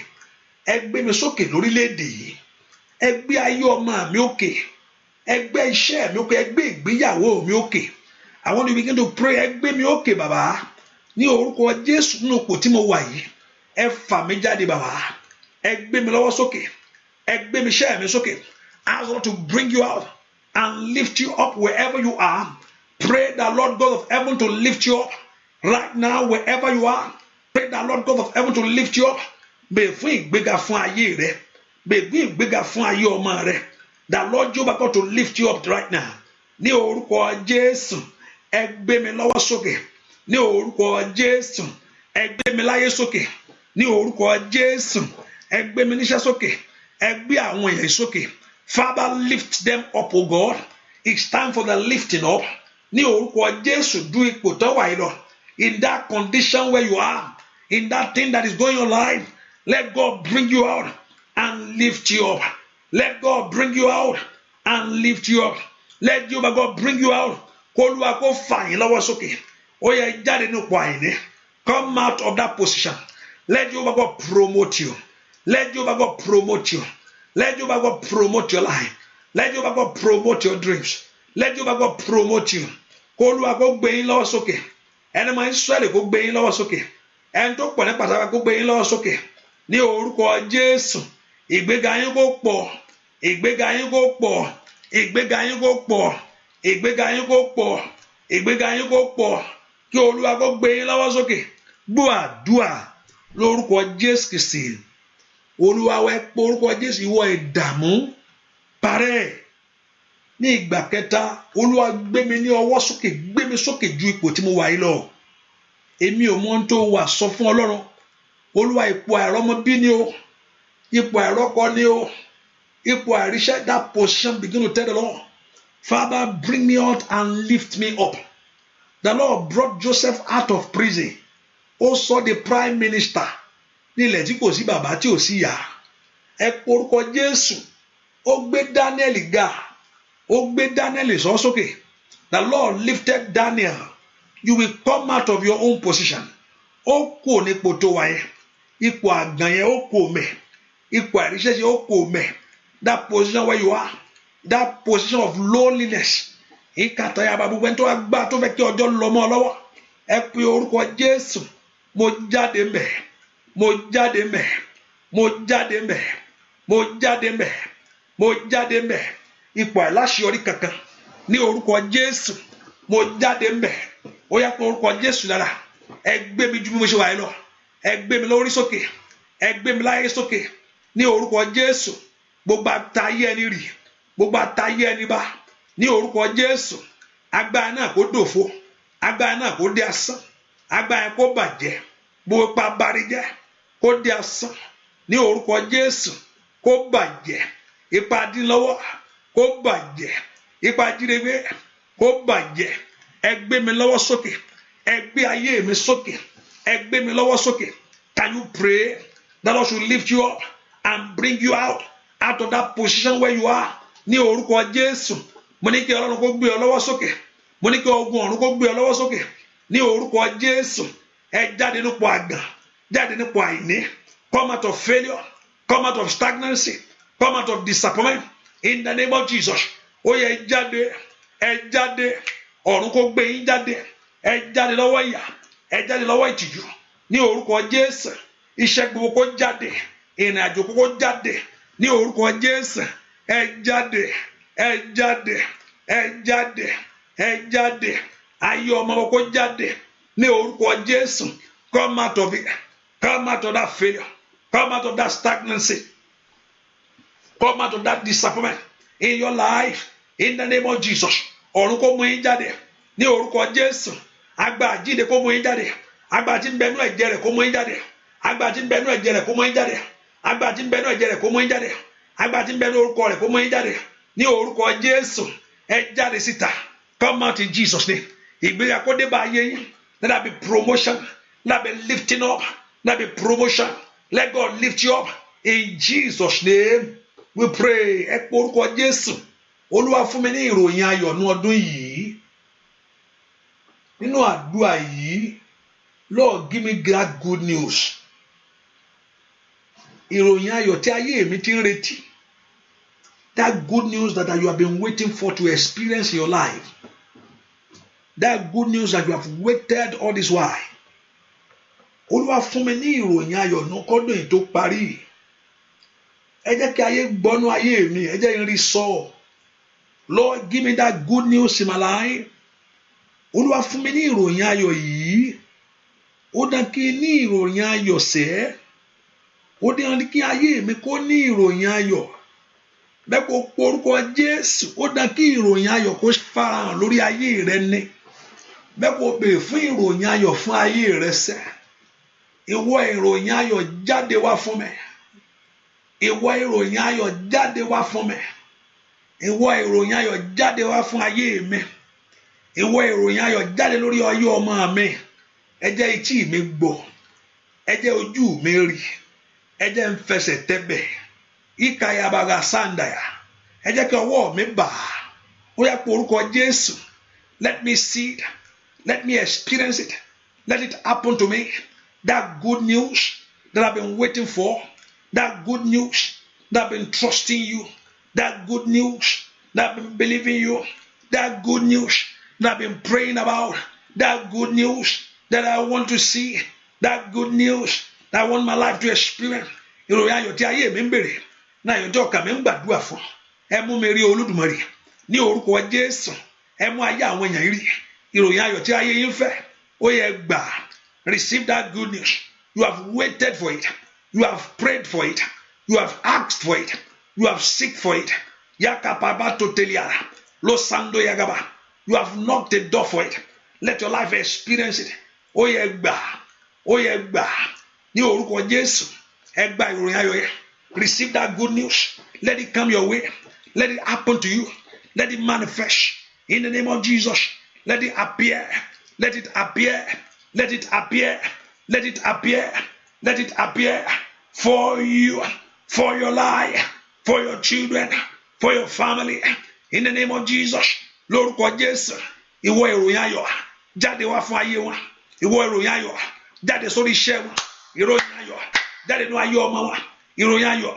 Ẹ gbé mi sókè lórílẹ̀-èdè yìí. Ẹ gbé ayé ọmọ mi òkè. Ẹ gbé iṣẹ́ mi òkè. Ẹ gbé ìgbéyàwó mi òkè. I want to begin to pray. Ẹ gbé mi òkè bàbá. Ní orúkọ Jésù nínú ipò tí mo wà yìí. Ẹ fà mí jáde bàbá. Ẹ gbé mi lọ́wọ́ sókè. Ẹ gbé mi iṣẹ́ mi sókè. I want to bring you out and lift you up wherever you are. Pray the Lord God of heaven to lift you up right now wherever you are. Pray the Lord God of heaven to lift you up. Bẹ̀ fún ìgbéga fún ayé rẹ. Bẹ̀ fún ìgbéga fún ayé ọmọ rẹ. The Lord Jehovah God to lift you up right now. Ní orúkọ Jésù, ẹ gbé mi lọ́wọ́ sókè. Ní orúkọ Jésù, ẹ gbé mi láyé sókè. Ní orúkọ Jésù, ẹ gbé mi níṣẹ́ sókè. Ẹ gbé àwọn èèyàn sókè. Father, lift them up, O God. It's time for the lifting up. Ní orúkọ Jésù, du ipò tó wà yìí lọ. In that condition where you are, in that thing that is going on life, let God bring you out and lift you up. Let God bring you out and lift you up. Let Jehovah God bring you out. Kó Olúwa kó fà yín lọ́wọ́ sókè. Ó yẹ jáde nípò àìní. Come out of that position. Let Jehovah God promote you. Let Jehovah God promote you. Let Jehovah God promote your life. Let Jehovah God promote your dreams. Let Jehovah God promote you. Kó Olúwa kó gbé yín lọ́wọ́ sókè. Ẹni máa ń Ísírẹ́lì kó gbé yín lọ́wọ́ sókè. Ẹni tó pọ̀ ní pàtàkì kó gbé yín lọ́wọ́ sókè. Ní orúkọ Jésù, ìgbéga yín kó pọ̀. Ìgbéga yín kó pọ̀. Ìgbéga yín kó pọ̀. Ìgbéga yín kó pọ̀. Ìgbéga yín kó pọ̀. Kí Olúwa kó gbé yín lọ́wọ́ sókè. Gbọ́ àdúà lórúkọ Jésù Kristi. Olúwa wẹ pé orúkọ Jésù ìwọ ìdààmú parẹ́. ní ìgbà kẹta Olúwa gbé mi ní ọwọ́ sókè, gbé mi sókè ju ipò tí mo wà yìí lọ. Èmi ò mọ ohun tó wà, sọ fún Ọlọ́run. Olúwa, ipò àìrọ́mọbí ni o, ipò àìrọ́kọ ni o, ipò àìríṣẹ́, that position, begin to tell the Lord, Father, bring me out and lift me up. The Lord brought Joseph out of prison. Ó sọ the prime minister nílẹ̀ tí kò sí bàbá tí ò sí ìyá. Ẹ porúkọ Jésù. Ó gbé Daniel ga, ó gbé Daniel sọ sókè. The Lord lifted Daniel. You will come out of your own position. Ó kò ní ipò tó wáyé. Ipò àgàn yẹn ó kò mẹ́. Ipò àìríṣẹ́ yẹn ó kò mẹ́. That position where you are, that position of loneliness. Ìkàtàyà bàbá gbogbo ẹni tó wá gbà tó fẹ́ kí ọjọ́ lọ mọ́ ọ lọ́wọ́. Ẹ pe orúkọ Jésù. Mo jáde mẹ́. Mo jáde mẹ́. Mo jáde mẹ́. Mo jáde mẹ́. Mo jáde mẹ́. Ipò àìláṣeyọrí kankan ní orúkọ Jésù. Mo jáde mẹ́. Ó yá pé orúkọ Jésù dára. Ẹ gbé mi ju bí mo ṣe wà yìí lọ. Ẹ gbé mi lórí sókè. Ẹ gbé mi láyé sókè ní orúkọ Jésù. Gbogbo àtayé ẹni rì, gbogbo àtayé ẹni bá ní orúkọ Jésù. Agbára náà kó dòfo, agbára náà kó di asán, agbára kó bàjẹ́, gbogbo ipa abarijẹ́ kó di asán ní orúkọ Jésù. Kó bàjẹ́, ipa adínlọ́wọ́ kó bàjẹ́, ipa jírégbé kó bàjẹ́. Ẹ gbé mi lọ́wọ́ sókè, ẹ gbé ayé mi sókè, ẹ gbé mi lọ́wọ́ sókè. Can you pray that Lord should lift you up and bring you out of that position where you are ní orúkọ Jésù? Mo ní kí Ọlọ́run kó gbé ọ lọ́wọ́ sókè, mo ní kí ogun ọ̀run kó gbé ọ lọ́wọ́ sókè ní orúkọ Jésù. Ẹ jáde nípò àgàn, jáde nípò àìní. Come out of failure, come out of stagnancy, come out of disappointment in the name of Jesus. Ó yẹ ẹ jáde, ẹ jáde, ọ̀run kó gbé yín jáde. Ẹ jáde lọ́wọ́ ìyà, ẹ jáde lọ́wọ́ ìtìjú ní orúkọ Jésù. Iṣẹ́ gbogbo kó jáde, ìrìn àjò kó jáde ní orúkọ Jésù. Ẹ jáde, ẹ jáde, ẹ jáde, ẹ jáde. Ayé ọmọ kó jáde ní orúkọ Jésù. Come out of it, come out of that failure, come out of that stagnancy, come out of that disappointment in your life in the name of Jesus. Ọ̀run kó mú yín jáde ní orúkọ Jésù. Agbára àjíǹde kó mú yín jáde. Agbára tí ń bẹ nínú ẹ̀jẹ̀ rẹ̀ kó mú yín jáde. Agbára tí ń bẹ nínú ẹ̀jẹ̀ rẹ̀ kó mú yín jáde. Agbára tí ń bẹ nínú ẹ̀jẹ̀ rẹ̀ kó mú yín jáde. Agbára tí ń bẹ nínú orúkọ rẹ̀ kó mú yín jáde ní orúkọ Jésù. Ẹ jáde síta. Come out in Jesus' name. Ìgbéga kó dé bá ayé yín. Let that be promotion. Let that be lifting up. Let that be promotion. Let God lift you up. In Jesus' name we pray. Ẹ pé orúkọ Jésù. Olúwa fún mi ní ìròyìn ayọ̀ ní ọdún yìí. Nínú àdúrà yìí, Lord, give me that good news. Ìròyìn ayọ̀ tí ayé mi ti ń retí. That good news that you have been waiting for to experience in your life. That good news that you have waited all this while. Olúwa fún mi ní ìròyìn ayọ̀ ní kọ́dún yìí tó parí. Ẹ jẹ́ kí ayé gbọ́nú ayé mi, ẹ jẹ́ n rí sọ. Lord, give me that good news in my life. Olúwa fún mi ní ìròyìn ayọ̀ yìí. Ó dán kí n ní ìròyìn ayọ̀ sẹ́. Ó dán kí ayé mi kó ní ìròyìn ayọ̀. Bẹ́ẹ̀ kó porúkọ Jésù. Ó dán kí ìròyìn ayọ̀ kó farahàn lórí ayé rẹ ní. Bẹ́ẹ̀ kó béèrè fún ìròyìn ayọ̀ fún ayé rẹ sẹ́. Ìwọ ìròyìn ayọ̀ jáde wá fún mi. Ìwọ ìròyìn ayọ̀ jáde wá fún mi. Ìwọ ìròyìn ayọ̀ jáde wá fún ayé mi. Ìwọ ìròyìn ayọ̀ jáde lórí ayé ọmọ mi. Ẹ jẹ́ etí mi gbọ́. Ẹ jẹ́ ojú mi rí. Ẹ jẹ́ n fẹsẹ̀ tẹ̀bẹ̀. Ìkàyàbàgà sàǹdàyà. Ẹ jẹ́ kí ọwọ́ mi bà. Ó yá pé orúkọ Jésù. Let me see it. Let me experience it. Let it happen to me. That good news that I've been waiting for. That good news that I've been trusting you. That good news that I've been believing you. That good news that I've been praying about. That good news that I want to see. That good news that I want my life to experience. Ìròyìn ayọ̀ tí ayé mi ń bèrè. Náà yọjọ́ ọkàn mi ń gbàdúrà fún. Ẹ mú mi rí Olódùmarè. Ní orúkọ Jésù. Ẹ mú ayé àwọn èèyàn rí. Ìròyìn ayọ̀ tí ayé yín fẹ́. Ó yẹ gbà. Receive that good news. You have waited for it. You have prayed for it. You have asked for it. You have seeked for it. Yakapaba toteliara. Losando Yagaba. You have knocked the door for it. Let your life experience it. Oyegba. Oyegba. Ní orúkọ Jésù. Ẹ gba ìròyìn ayọ̀ yẹn. Receive that good news. Let it come your way. Let it happen to you. Let it manifest. In the name of Jesus. Let it appear. Let it appear. Let it appear. Let it appear. Let it appear for you, for your life, for your children, for your family. In the name of Jesus. Lórúkọ Jésù. Ìwọ ìròyìn ayọ̀ jáde wá fún ayé wọn. Ìwọ ìròyìn ayọ̀ jáde sórí iṣẹ́ wọn. Ìròyìn ayọ̀ jáde nínú ayé ọmọ wọn. Ìròyìn ayọ̀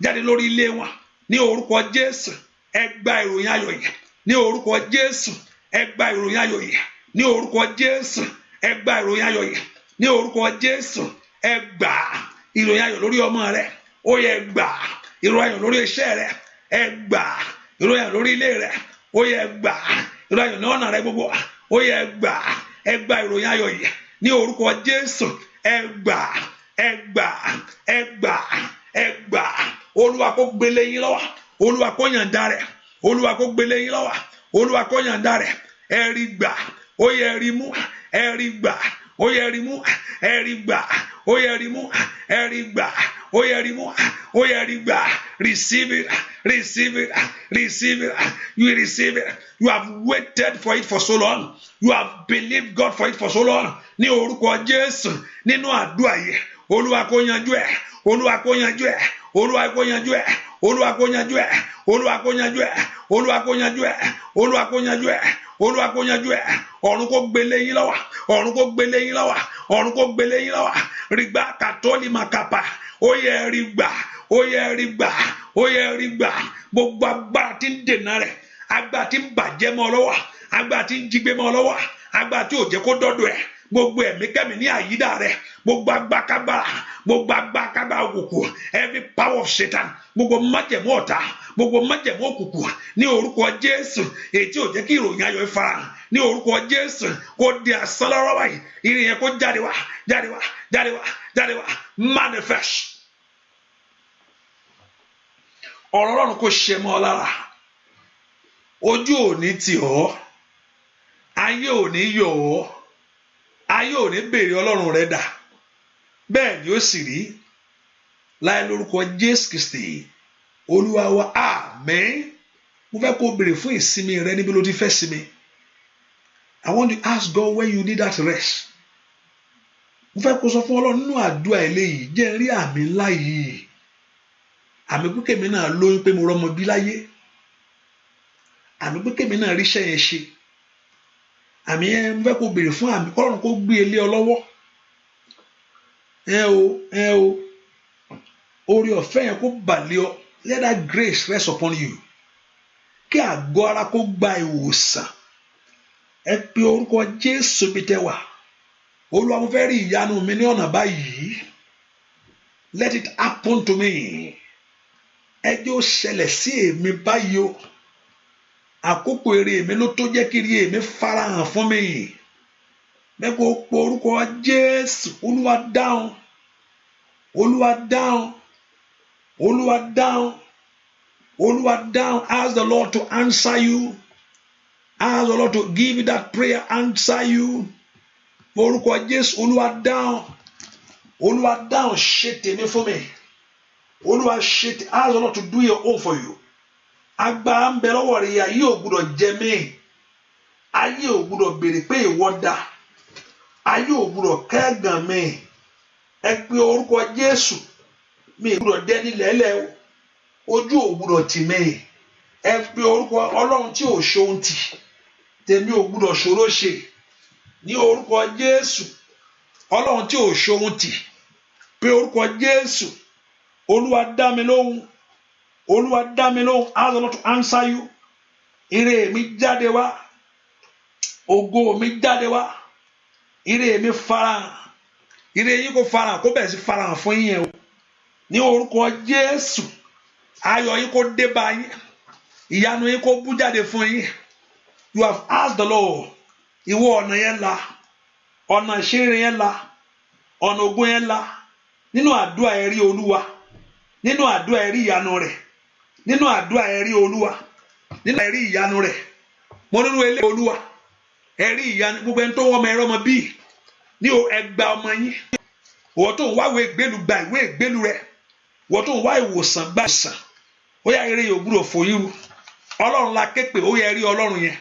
jáde lórí ilé wọn. Ní orúkọ Jésù. Ẹ gba ìròyìn ayọ̀ yìí. Ní orúkọ Jésù. Ẹ gba ìròyìn ayọ̀ yìí. Ní orúkọ Jésù. Ẹ gba ìròyìn ayọ̀ yìí. Ní orúkọ Jésù. Ẹ gba ìròyìn ayọ̀ lórí ọmọ rẹ. Ó yẹ gbà ìròyìn ayọ̀ lórí iṣẹ́ rẹ. Ẹ gbà ìròyìn ayọ̀ lórí ilé rẹ. Ó yẹ gbà ìròyìn ayọ̀ ní ọ̀nà rẹ gbogbo. Ó yẹ gbà ẹ gba ìròyìn ayọ̀ yìí. Ní orúkọ Jésù. Ẹ gbà ẹ gbà ẹ gbà ẹ gbà. Olúwa kó gbélé yín lọ́wọ́. Olúwa kó yànda rẹ̀. Olúwa kó gbélé yín lọ́wọ́. Olúwa kó yànda rẹ̀. Ẹ rí gbà. Ó yẹ rí mú. Ẹ rí gbà. Ó yẹ rí mú. Ẹ rí gbà. Ó yẹ rí mú. Ẹ rí gbà. Ó yẹ rí mú. Ó yẹ rí gbà. Receive it. Receive it. Receive it. You receive it. You have waited for it for so long. You have believed God for it for so long. Ní orúkọ Jésù. Nínú àdúrà yìí. Olúwa kó yanjú ẹ̀. Olúwa kó yanjú ẹ̀. Olúwa kó yanjú ẹ̀. Olúwa kó yanjú ẹ̀. Olúwa kó yanjú ẹ̀. Olúwa kó yanjú ẹ̀. Olúwa kó yanjú ẹ̀. Olúwa kó yanjú ẹ̀. Ọ̀run kó gbélé yín lọ́wọ́. Ọ̀run kó gbélé yín lọ́wọ́. Ọ̀run kó gbélé yín lọ́wọ́. Rígbà kàtólì màkàpà. Ó yẹ rí gbà. Ó yẹ rí gbà. Ó yẹ rí gbà. Gbogbo agbára tí ń dènà rẹ̀. Agbára tí ń bàjẹ́ mọ́ ọ lọ́wọ́. Agbára tí ń jígbé mọ́ ọ lọ́wọ́. Agbára tí ò jẹ́ kó dọ́dọ̀ ẹ̀. Gbogbo ẹ̀mí kẹ́mi ní àyídà rẹ̀. Gbogbo agbákágbára. Gbogbo agbákágbára òkùnkùn. Every power of Satan. Gbogbo májẹ̀mú ọ̀tá. Gbogbo májẹ̀mú òkùnkùn. Ní orúkọ Jésù. Èyí tí ò jẹ́ kí ìròyìn ayọ̀ farahàn. Ní orúkọ Jésù. Kó di asán lọ́rọ̀ báyìí. Ìrìn yẹn kó jáde wá. Jáde wá. Jáde wá. Jáde wá. Manifest. Ọ̀rọ̀ Ọlọ́run kó ṣe mọ́ ọ lára. Ojú ò ní tì ọ́. Ayé ò ní yọ̀ ọ́. Ayé ò ní béèrè Ọlọ́run rẹ dà. Bẹ́ẹ̀ ni ó sì rí. Láì lórúkọ Jésù Kristi. Olúwa wa, àmín. Mo fẹ́ kó béèrè fún ìsinmi rẹ níbi ló ti fẹ́ sinmi. I want to ask God when you need that rest. Mo fẹ́ kó sọ fún Ọlọ́run nínú àdúrà eléyìí. Jẹ́ rí àmì ńlá yìí. Àmì pé kèmi náà lóyún pé mo rọ́mọ bí láyé. Àmì pé kèmi náà ríṣẹ́ yẹn ṣe. Àmì yẹn mo fẹ́ kó béèrè fún àmì kọ́lọ́run kó gbé ilé ọ lọ́wọ́. Ẹ o. Orí ọ̀fẹ́ yẹn kó bàlẹ́ ọ. Let that grace rest upon you. Kí àgọ́ ara kó gba ìwòsàn. Ẹ pe orúkọ Jésù bí tẹ́ wà. Olúwa mo fẹ́ rí ìyanu mi ní ọ̀nà báyìí. Let it happen to me. Ẹ jẹ́ ó ṣẹlẹ̀ sí èmi báyìí o. Àkókò èrè mi ló tó jẹ́ kí rí èmi farahàn fún mi. Mẹ́kọ̀ọ́ pe orúkọ Jésù. Olúwa dáhùn. Olúwa dáhùn. Olúwa dáhùn. Olúwa dáhùn. Ask the Lord to answer you. Ask the Lord to give you that prayer, answer you. Orúkọ Jésù. Olúwa dáhùn. Olúwa dáhùn. Ṣe tèmi fún mi. Olúwa ṣe tèmi. Ask the Lord to do your own for you. Agbára ń bẹ lọ́wọ́ rẹ̀. Ayé ò gbúdọ̀ jẹ mí. Ayé ò gbúdọ̀ béèrè pé ìwọ dà. Ayé ò gbúdọ̀ kẹ́gàn mí. Ẹ pe orúkọ Jésù. Mi ò gbúdọ̀ dẹ́ nílẹ̀ lẹ́ o. Ojú ò gbúdọ̀ tì mí. Ẹ pe orúkọ Ọlọ́run tí ò ṣohun tì. Tèmi ò gbúdọ̀ ṣòro ṣe. Ní orúkọ Jésù. Ọlọ́run tí ò ṣohun tì. Pe orúkọ Jésù. Olúwa dá mi lóhùn. Olúwa dá mi lóhùn. Ask the Lord to answer you. Ire mi jáde wá. Ògo mi jáde wá. Ire mi farahàn. Ire yín kó farahàn kó bẹ̀rẹ̀ sí farahàn fún yín o. Ní orúkọ Jésù. Ayọ̀ yín kó dé bá yín. Ìyanu yín kó bú jáde fún yín. You have asked the Lord. Ìwọ ọ̀nà yẹn la. Ọ̀nà ìṣeré yẹn la. Ọ̀nà ògo yẹn la. Nínú àdúrà ẹ rí Olúwa. Nínú àdúrà ẹ rí ìyanu rẹ̀. Nínú àdúrà ẹ rí Olúwa. nínú ẹ̀rí ìyanu rẹ̀ mo nínú ilé Olúwa ẹ̀rí ìyanu gbogbo ẹni tó wọ́n ọmọ ẹ̀rọ ọmọ bíi ní ẹgbà ọmọ yín wọ́n tó ń wá ìwé ìgbélu gba ìwé ìgbélu rẹ̀ wọ́n tó ń wá ìwòsàn gba ìsàn ó yá eré yóò gbúdọ̀ fòyírù Ọlọ́run la képe ó yẹ rí Ọlọ́run yẹn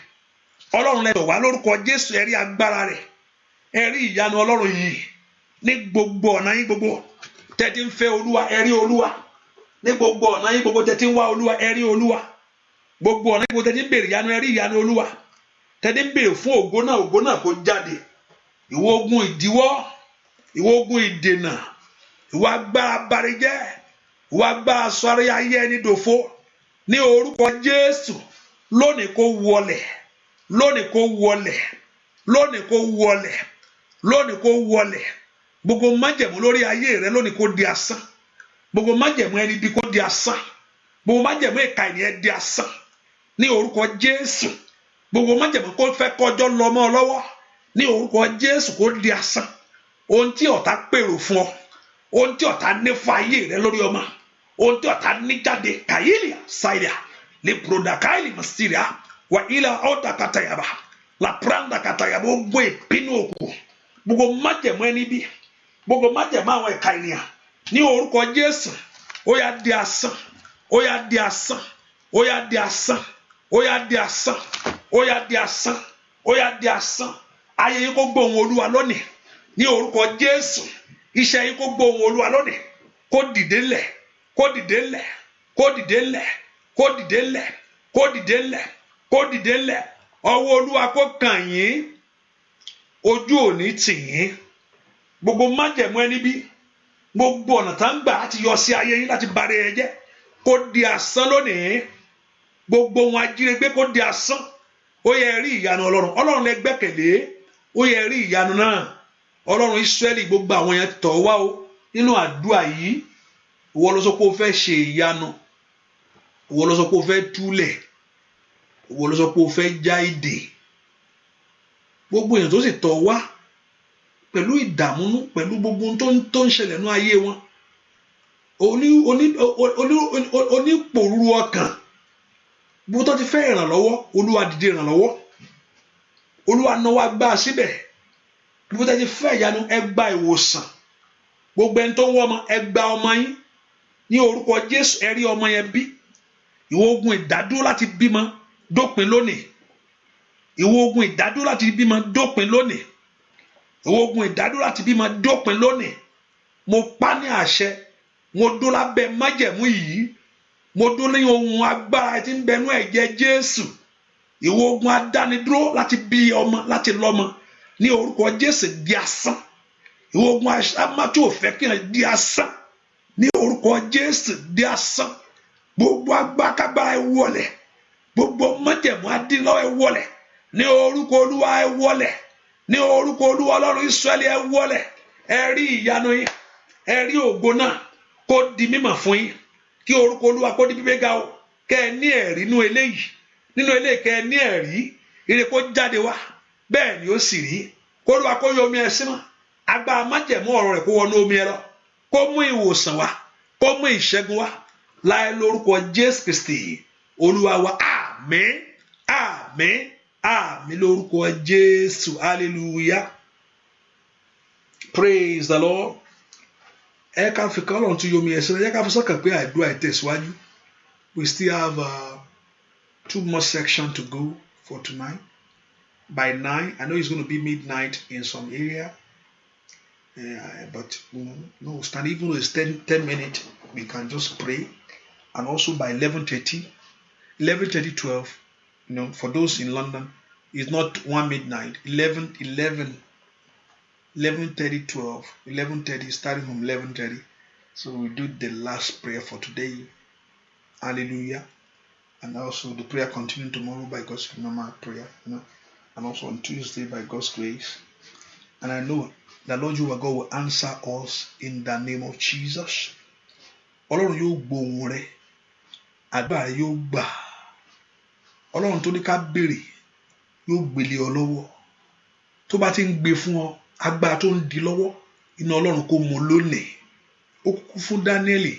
Ọlọ́run lẹ́tọ̀ wá lórúkọ Jésù ẹ̀rí agbára rẹ̀ ẹ̀rí ìyanu Ọlọ́run yìí ní gbogbo ọ̀nà yín gbogbo tẹ́tí ń fẹ́ Olúwa ẹ̀rí Olúwa ní gbogbo ọ̀nà yín gbogbo tẹ́tí ń wá Olúwa ẹ̀rí Olúwa gbogbo ọ̀nà yín gbogbo tẹ́tí ń béèrè ìyanu ẹ̀rí ìyanu Olúwa tẹ́tí ń béèrè fún ògo náà kó jáde ìwọ ogun ìdíwọ́ ìwọ ogun ìdènà ìwọ agbára barijẹ́ ìwọ agbára sọrí ayé ẹni dòfo ní orúkọ Jésù lónìí kó wọlẹ̀ lónìí kó wọlẹ̀ lónìí kó wọlẹ̀ lónìí kó wọlẹ̀ gbogbo májẹ̀mú lórí ayé rẹ lónìí kó di asán gbogbo májẹ̀mú ẹni bí kó di asán gbogbo májẹ̀mú ìka ènìyàn di asán ní orúkọ Jésù gbogbo májẹ̀mú kó fẹ́ kọjọ́ lọ mọ́ ọ lọ́wọ́ ní orúkọ Jésù kó di asán ohun tí ọ̀tá pèrò fún ọ ohun tí ọ̀tá ní fún ayé rẹ lórí ọmọ ohun tí ọ̀tá ní jáde kàyílìà sáìlìà lè broda káìlì màsíríà wà ilà ọ̀tà kàtàyàbà la pranda kàtàyàbà ó gbé ìpinnu òkú gbogbo májẹ̀mú ẹni bí gbogbo májẹ̀mú àwọn ẹ̀ka ènìyàn ní orúkọ Jésù ó yá di asán ó yá di asán ó yá di asán ó yá di asán ó yá di asán ó yá di asán ayé yín kó gbóhùn Olúwa lónìí ní orúkọ Jésù iṣẹ́ yín kó gbóhùn Olúwa lónìí kó dìde ńlẹ̀ kó dìde ńlẹ̀ kó dìde ńlẹ̀ kó dìde ńlẹ̀ kó dìde ńlẹ̀ kó dìde ńlẹ̀ ọwọ́ Olúwa kó kàn yín ojú òní tì yín gbogbo májẹ̀mú ẹni bí gbogbo ọ̀nà tá ń gbà láti yọ sí ayé yín láti bá rẹ̀ jẹ́ kó di asán lónìí gbogbo ohun ajírégbé kó di asán ó yẹ rí ìyanu Ọlọ́run lẹ gbẹ́kẹ̀lé ó yẹ rí ìyanu náà Ọlọ́run Ísírẹ́lì gbogbo àwọn yẹn tọ̀ wá o nínú àdúrà yìí ìwọ ló sọ pé o fẹ́ ṣe ìyanu ìwọ ló sọ pé o fẹ́ túlẹ̀ ìwọ ló sọ pé o fẹ́ já ìdè gbogbo èèyàn tó sì tọ̀ wá pẹ̀lú ìdààmú pẹ̀lú gbogbo tó ń ṣẹlẹ̀ ní ayé wọn onípòrúru ọkàn gbogbo tó ti fẹ́ ìrànlọ́wọ́ Olúwa dìde ìrànlọ́wọ́ Olúwa náwó agbára síbẹ̀ gbogbo tó ti fẹ́ ìyanu ẹ gba ìwòsàn gbogbo ẹni tó ń wọ́ ọmọ ẹ gba ọmọ yín ní orúkọ Jésù ẹ rí ọmọ yẹn bí ìwọ ogun ìdádúró láti bímọ dópin lónìí ìwọ ogun ìdádúró láti bímọ dópin lónìí ìwọ ogun ìdádúró láti bímọ dópin lónìí mo pa ní àṣẹ mo dó lábẹ́ májẹ̀mú yìí mo dó ní ohun agbára tí ń bẹnu ẹ̀jẹ̀ Jésù ìwọ ogun adánidúró láti bí ọmọ láti lọ́mọ ní orúkọ Jésù di asán ìwọ ogun aṣáájú òfẹ́ kí n di asán ní orúkọ Jésù di asán gbogbo agbákágbára ẹ wọlẹ̀ gbogbo májẹ̀mú adínlọ́ ẹ wọlẹ̀ ní orúkọ Olúwa ẹ wọlẹ̀ ní orúkọ Olúwa Ọlọ́run Ísírẹ́lì ẹ wọlẹ̀ ẹ rí ìyanu yín ẹ rí ògo náà kó di mímọ̀ fún yín kí orúkọ Olúwa kó di gbígbéga o kẹ́ ẹ ní ẹ̀rí nínú eléyìí kẹ́ ẹ ní ẹ̀rí ire kó jáde wá bẹ́ẹ̀ ni ó sì rí kó Olúwa kó yọ omi ẹ sínú agbára májẹ̀mú ọ̀rọ̀ rẹ̀ kó wọnú omi ẹ lọ kó mú ìwòsàn wá kó mú ìṣẹ́gun wá láì lórúkọ Jésù Kristi Olúwa wa àmín àmín àmín lórúkọ Jésù hallelujah praise the Lord ẹ ká fi kọ́ ọ̀run tún yomi ẹ̀sìn ẹ ká fi sọ́kàn pé àdúrà ìtẹ̀síwájú we still have 2 more sections to go for tonight by 9 I know it's going to be midnight in some area but no stand even though it's 10 minutes we can just pray and also by 11:30 12 for those in London it's not 1 midnight 11:30 12 11:30 starting from 11:30 so we do the last prayer for today hallelujah and also the prayer continuing tomorrow by God's normal prayer and also on Tuesday by God's grace and I know the Lord your God will answer us in the name of Jesus Ọlọ́run yóò gbóhùn rẹ àdúrà rẹ yóò gbà Ọlọ́run tó ní ká béèrè yóò gbélé ọ lọ́wọ́ tó bá ti ń gbé fún ọ agbára tó ń di lọ́wọ́ iná Ọlọ́run kó mú lónìí ó kúkú fún Dáníẹ́lì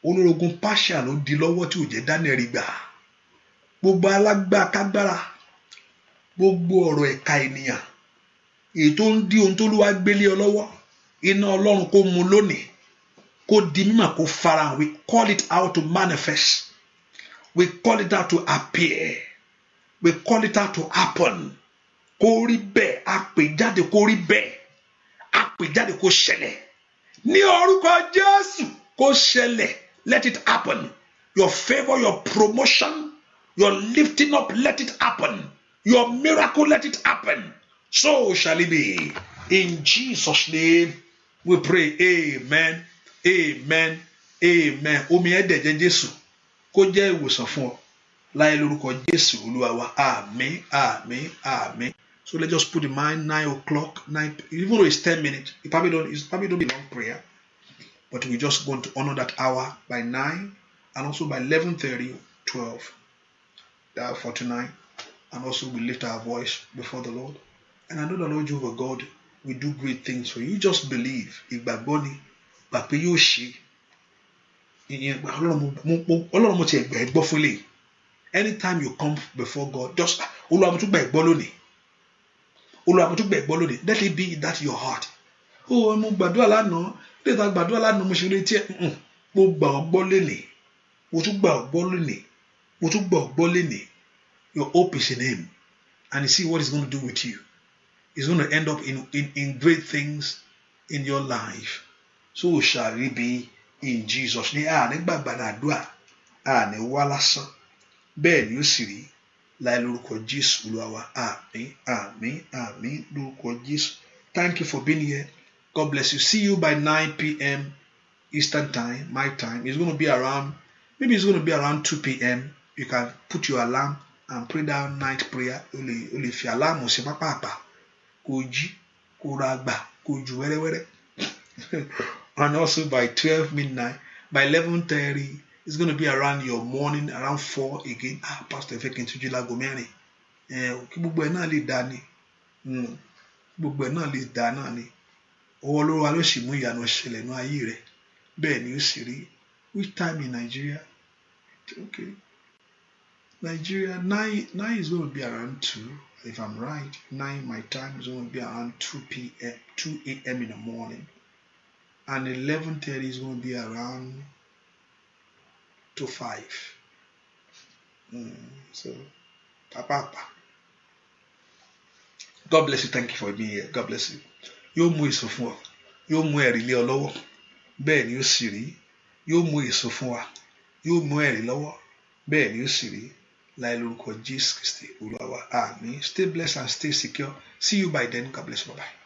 olórogún Páṣíà ló di lọ́wọ́ tí ò jẹ́ Dáníẹ́lì gbà gbogbo alágbákágbára, gbogbo ọ̀rọ̀ ẹ̀ka ènìyàn èyí tó ń dí ohun tó Olúwa gbélé ọ lọ́wọ́, iná Ọlọ́run kó mu lónìí, kó di mímọ̀, kó farahàn. We call it out to manifest. We call it out to appear. We call it out to happen. Kó rí bẹ́ẹ̀, àpèjáde kó rí bẹ́ẹ̀, àpèjáde kó ṣẹlẹ̀. Ní orúkọ Jésù kó ṣẹlẹ̀. Let it happen. Your favor, your promotion, your lifting up, let it happen. Your miracle, let it happen. So shall it be. In Jesus' name we pray. Amen. Amen. Amen. Omi ẹ̀dẹ̀jẹ̀ Jésù kó jẹ́ ìwòsàn fún ọ. Láì lórúkọ Jésù Olúwa wa. Àmín, àmín, àmín. So let's just put in mind 9 o'clock, 9, even though it's 10 minutes, it's probably don't be long prayer, but we just going to honor that hour by 9 and also by 11:30, 12, 49, and also we lift our voice before the Lord. And I know the Lord Jehovah God will do great things for you. You just believe. Ìgbàgbọ́ ni, gbà pé yóò ṣe. Ọlọ́run mo ti gbọ́ fún ilé. Anytime you come before God, just Olúwa mo tún gbà gbọ́ lónìí. Olúwa mo tún gbà gbọ́ lónìí. Let it be that your heart. Oh, mo gbàdúrà lánàá. Lè ta gbàdúrà lánàá mo ṣe retí ẹ̀. Mo gbà ọ́ gbọ́ lénìí. Mo tún gbà ọ́ gbọ́ lénìí. Mo tún gbà ọ́ gbọ́ lénìí. Your hope is in Him, and you see what He's going to do with you. He's going to end up in great things in your life. So shall it be in Jesus' name. Nígbà gbàdúrà, ní wá lásán. Bẹ́ẹ̀ ni ó sì rí. Láì lórúkọ Jésù Olúwa wa. Àmín, àmín, àmín lórúkọ Jésù. Thank you for being here. God bless you. See you by 9 p.m. Eastern time, my time. It's going to be around, maybe it's going to be around 2 p.m. You can put your alarm and pray that night prayer. Only fi alarm sí pápá. Kó jí, kó ra gbà, kó ju wẹ́rẹ́wẹ́rẹ́. And also by 12 midnight, by 11:30, it's going to be around your morning, around 4 again. Pastor Fẹ́kìn Túnjí láago mẹ́rin. Kí gbogbo ẹ̀ náà lè dá ni. Gbogbo ẹ̀ náà lè dá náà ni. Ọwọ́ Olúwa ló sì mú ìyanu ṣẹlẹ̀ ní ayé rẹ̀. Bẹ́ẹ̀ ni ó sì rí. Which time in Nigeria? Okay. Nigeria, 9 is going to be around 2. If I'm right, 9 my time is going to be around 2 p.m., 2 a.m. in the morning. And 11:30 is going to be around to 5. So, papa. God bless you. Thank you for being here. God bless you. Yóò mú èso fún ọ. Yóò mú ẹ̀rí lé ọ lọ́wọ́. Bẹ́ẹ̀ ni ó sì rí. Yóò mú èso fún wa. Yóò mú ẹ̀rí lọ́wọ́. Bẹ́ẹ̀ ni ó sì rí. Láì lórúkọ Jésù Kristi Olúwa wa. Àmín. Stay blessed and stay secure. See you by then. God bless you. Bye-bye.